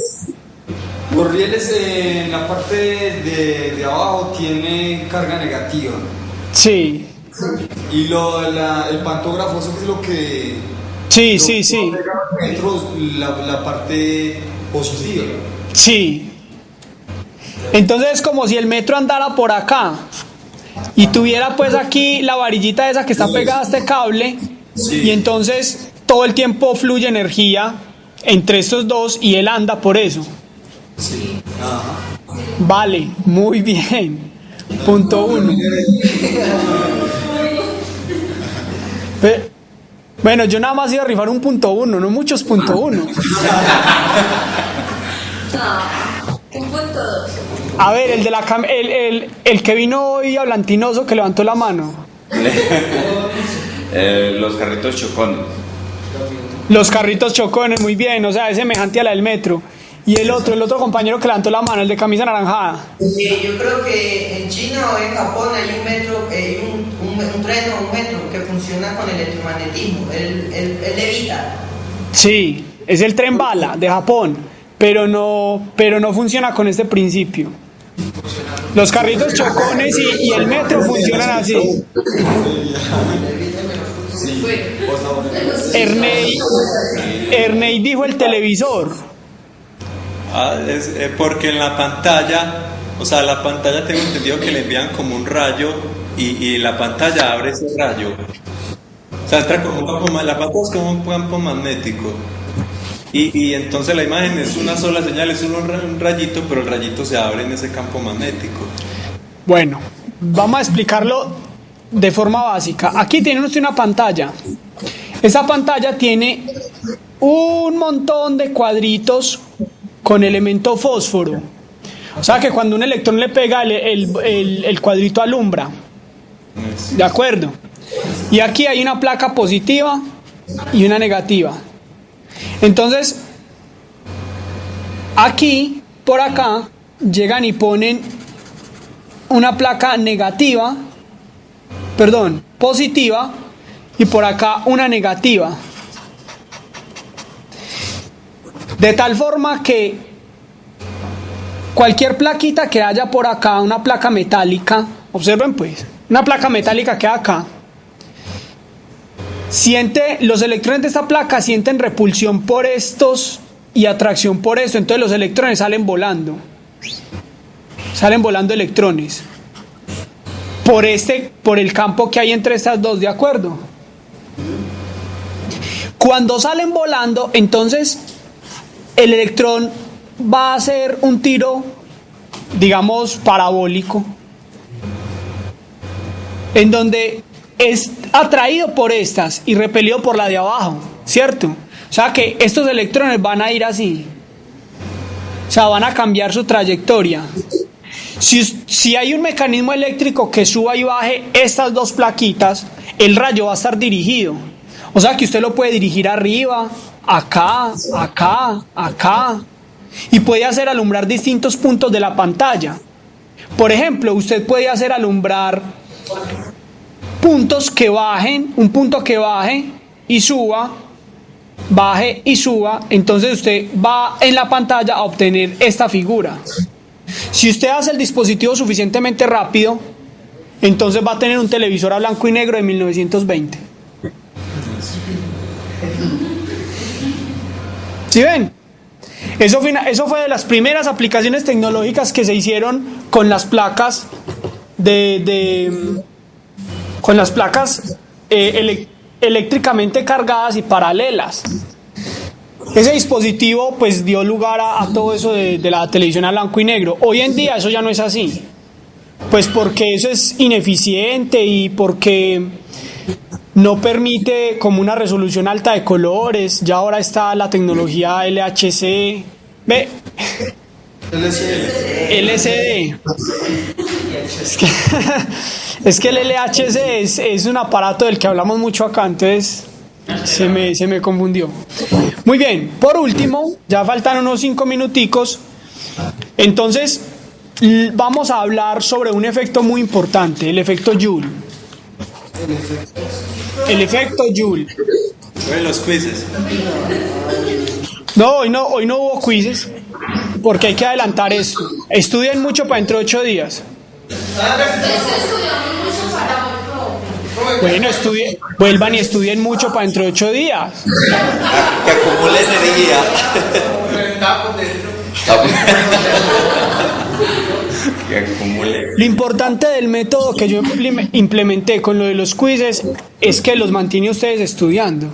[SPEAKER 7] Los rieles en la parte de abajo tienen carga negativa.
[SPEAKER 1] Sí.
[SPEAKER 7] Y el pantógrafo, eso es lo que
[SPEAKER 1] Sí, sí, sí.
[SPEAKER 7] La parte positiva.
[SPEAKER 1] Sí. Entonces es como si el metro andara por acá y tuviera pues aquí la varillita esa que está pegada a este cable, y entonces todo el tiempo fluye energía entre estos dos y él anda por eso.
[SPEAKER 7] Sí. Ajá.
[SPEAKER 1] Vale, muy bien. Punto 1. Bueno, yo nada más iba a rifar un punto 1, no muchos punto 1.
[SPEAKER 3] No, un punto 2.
[SPEAKER 1] A ver, el de el que vino hoy hablantinoso, que levantó la mano.
[SPEAKER 5] Los carritos chocones.
[SPEAKER 1] Los carritos chocones, muy bien, o sea, es semejante a la del metro. Y el otro compañero que levantó la mano, el de camisa anaranjada.
[SPEAKER 4] Yo creo que en China o en Japón hay un metro, un tren o un metro que funciona con electromagnetismo. Él levita.
[SPEAKER 1] Sí, es el tren bala de Japón, pero no funciona con este principio. Los carritos chocones y el metro funcionan así. Ernei dijo el televisor.
[SPEAKER 2] Porque en la pantalla, o sea, la pantalla tengo entendido que le envían como un rayo y la pantalla abre ese rayo. O sea, entra como un campo, la pantalla es como un campo magnético. Y entonces la imagen es una sola señal, es un rayito, pero el rayito se abre en ese campo magnético.
[SPEAKER 1] Bueno, vamos a explicarlo de forma básica. Aquí tiene usted una pantalla. Esa pantalla tiene un montón de cuadritos con elemento fósforo. O sea que cuando un electrón le pega, el cuadrito alumbra. ¿De acuerdo? Y aquí hay una placa positiva y una negativa. Entonces, aquí, por acá, llegan y ponen una placa positiva, y por acá una negativa. De tal forma que cualquier plaquita que haya por acá, una placa metálica, observen pues, una placa metálica que hay acá, los electrones de esta placa sienten repulsión por estos y atracción por esto, entonces los electrones salen volando electrones por el campo que hay entre estas dos, ¿de acuerdo? Cuando salen volando, entonces el electrón va a hacer un tiro, digamos, parabólico, en donde es atraído por estas y repelido por la de abajo, ¿cierto? O sea que estos electrones van a ir así, o sea, van a cambiar su trayectoria. Si hay un mecanismo eléctrico que suba y baje estas dos plaquitas, el rayo va a estar dirigido. O sea que usted lo puede dirigir arriba, acá, y puede hacer alumbrar distintos puntos de la pantalla. Por ejemplo, usted puede hacer alumbrar puntos que bajen, un punto que baje y suba, baje y suba, entonces usted va en la pantalla a obtener esta figura. Si usted hace el dispositivo suficientemente rápido, entonces va a tener un televisor a blanco y negro de 1920. ¿Sí ven? Eso fue de las primeras aplicaciones tecnológicas que se hicieron con las placas con las placas eléctricamente cargadas y paralelas. Ese dispositivo pues dio lugar a todo eso de la televisión a blanco y negro. Hoy en día eso ya no es así, pues porque eso es ineficiente y porque no permite como una resolución alta de colores. Ya ahora está la tecnología LHC, LCD. Es que el LHC es un aparato del que hablamos mucho acá, entonces se me confundió. Muy bien, por último, ya faltan unos 5 minuticos, entonces vamos a hablar sobre un efecto muy importante, el efecto Joule. El efecto Joule.
[SPEAKER 2] Los quizzes.
[SPEAKER 1] No, hoy no hubo quizzes, porque hay que adelantar esto. Estudien mucho para dentro de 8 días. Bueno, vuelvan y estudien mucho para dentro de 8 días.
[SPEAKER 2] Que acumule energía. Que acumule.
[SPEAKER 1] Lo importante del método que yo implementé con lo de los quizzes es que los mantiene ustedes estudiando.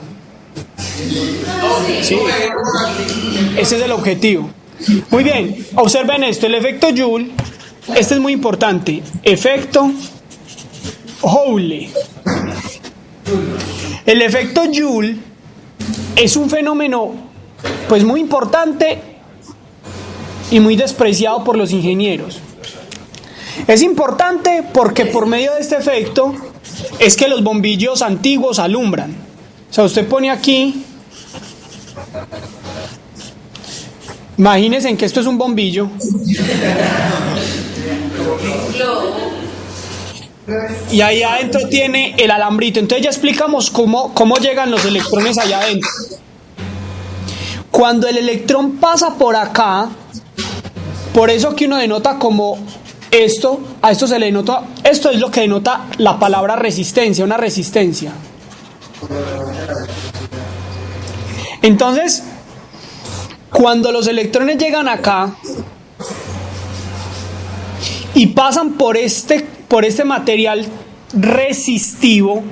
[SPEAKER 1] Sí. Ese es el objetivo. Muy bien, observen esto, el efecto Joule, este es muy importante, efecto Joule. El efecto Joule es un fenómeno pues muy importante y muy despreciado por los ingenieros. Es importante porque por medio de este efecto es que los bombillos antiguos alumbran. O sea, usted pone aquí, imagínense que esto es un bombillo. Y ahí adentro tiene el alambrito. Entonces ya explicamos cómo llegan los electrones allá adentro. Cuando el electrón pasa por acá, por eso que uno denota como esto, a esto se le denota, esto es lo que denota la palabra resistencia, una resistencia. Entonces, cuando los electrones llegan acá y pasan por este material resistivo,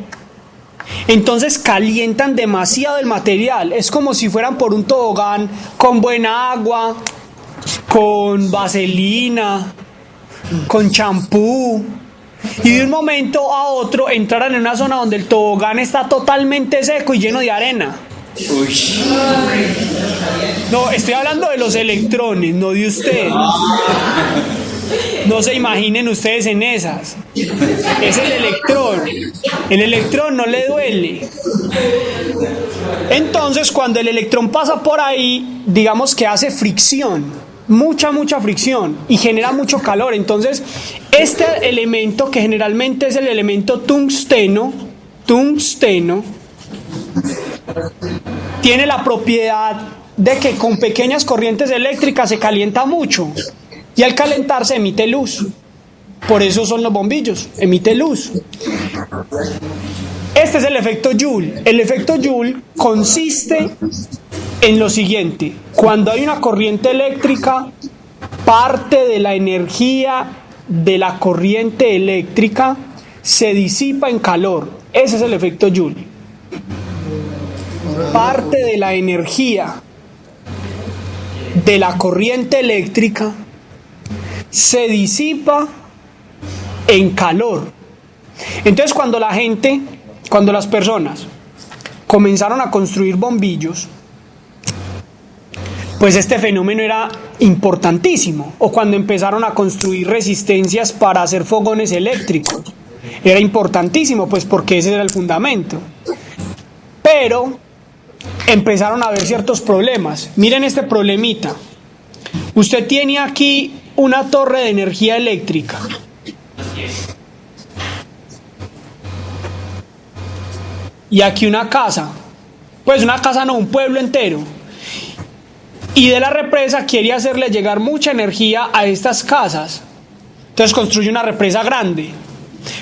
[SPEAKER 1] entonces calientan demasiado el material. Es como si fueran por un tobogán con buena agua, con vaselina, con champú, y de un momento a otro entraran en una zona donde el tobogán está totalmente seco y lleno de arena.
[SPEAKER 2] Uy.
[SPEAKER 1] No, estoy hablando de los electrones, no de ustedes. No se imaginen ustedes en esas. Es el electrón. El electrón no le duele. Entonces, cuando el electrón pasa por ahí, digamos que hace fricción, mucha fricción, y genera mucho calor. Entonces, este elemento, que generalmente es el elemento tungsteno, tiene la propiedad de que con pequeñas corrientes eléctricas se calienta mucho, y al calentarse emite luz. Por eso son los bombillos, emite luz. Este es el efecto Joule. El efecto Joule consiste en lo siguiente: cuando hay una corriente eléctrica, parte de la energía de la corriente eléctrica se disipa en calor. Ese es el efecto Joule. Parte de la energía de la corriente eléctrica se disipa en calor. Entonces, cuando las personas comenzaron a construir bombillos, pues este fenómeno era importantísimo. O cuando empezaron a construir resistencias para hacer fogones eléctricos, era importantísimo, pues porque ese era el fundamento. Pero empezaron a haber ciertos problemas. Miren este problemita. Usted tiene aquí una torre de energía eléctrica. Y aquí una casa. Pues una casa no, un pueblo entero. Y de la represa quiere hacerle llegar mucha energía a estas casas. Entonces construye una represa grande.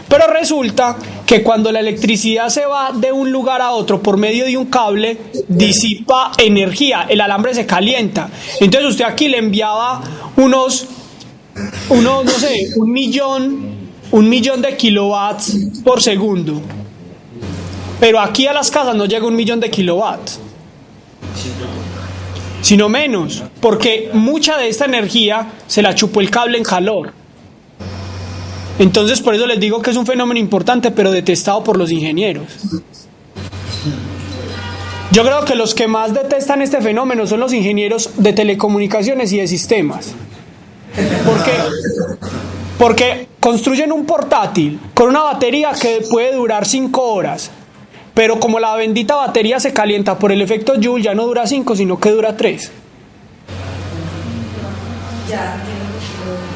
[SPEAKER 1] Pero resulta que cuando la electricidad se va de un lugar a otro por medio de un cable, disipa energía, el alambre se calienta. Entonces usted aquí le enviaba no sé, un millón de kilowatts por segundo. Pero aquí a las casas no llega 1 millón de kilowatts, sino menos, porque mucha de esta energía se la chupó el cable en calor. Entonces, por eso les digo que es un fenómeno importante, pero detestado por los ingenieros. Yo creo que los que más detestan este fenómeno son los ingenieros de telecomunicaciones y de sistemas. ¿Por qué? Porque construyen un portátil con una batería que puede durar 5 horas, pero como la bendita batería se calienta por el efecto Joule, ya no dura 5, sino que dura 3.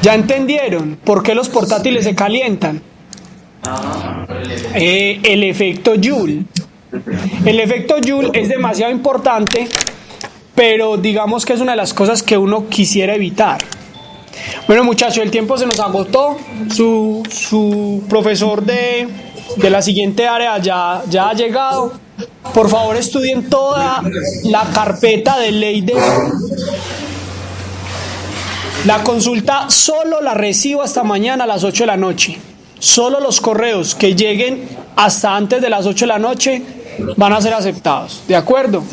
[SPEAKER 1] ¿Ya entendieron por qué los portátiles se calientan? El efecto Joule. El efecto Joule es demasiado importante, pero digamos que es una de las cosas que uno quisiera evitar. Bueno, muchachos, el tiempo se nos agotó. Su profesor de de la siguiente área ya ha llegado. Por favor, estudien toda la carpeta de ley de... La consulta solo la recibo hasta mañana a las 8 de la noche. Solo los correos que lleguen hasta antes de las 8 de la noche van a ser aceptados. ¿De acuerdo?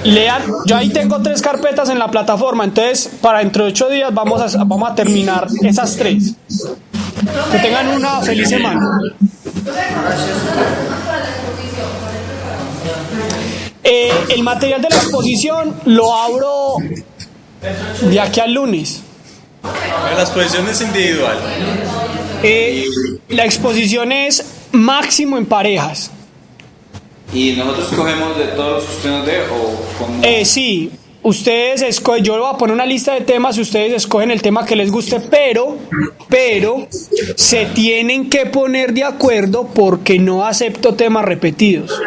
[SPEAKER 1] Lean, yo ahí tengo 3 carpetas en la plataforma, entonces para dentro de 8 días vamos a terminar esas 3. Que tengan una feliz semana. El material de la exposición lo abro de aquí al lunes.
[SPEAKER 2] La exposición es individual.
[SPEAKER 1] La exposición es máximo en parejas.
[SPEAKER 5] ¿Y nosotros cogemos de todos los que usted nos dé o cómo?
[SPEAKER 1] Sí, ustedes escogen, yo les voy a poner una lista de temas y ustedes escogen el tema que les guste, pero se tienen que poner de acuerdo porque no acepto temas repetidos.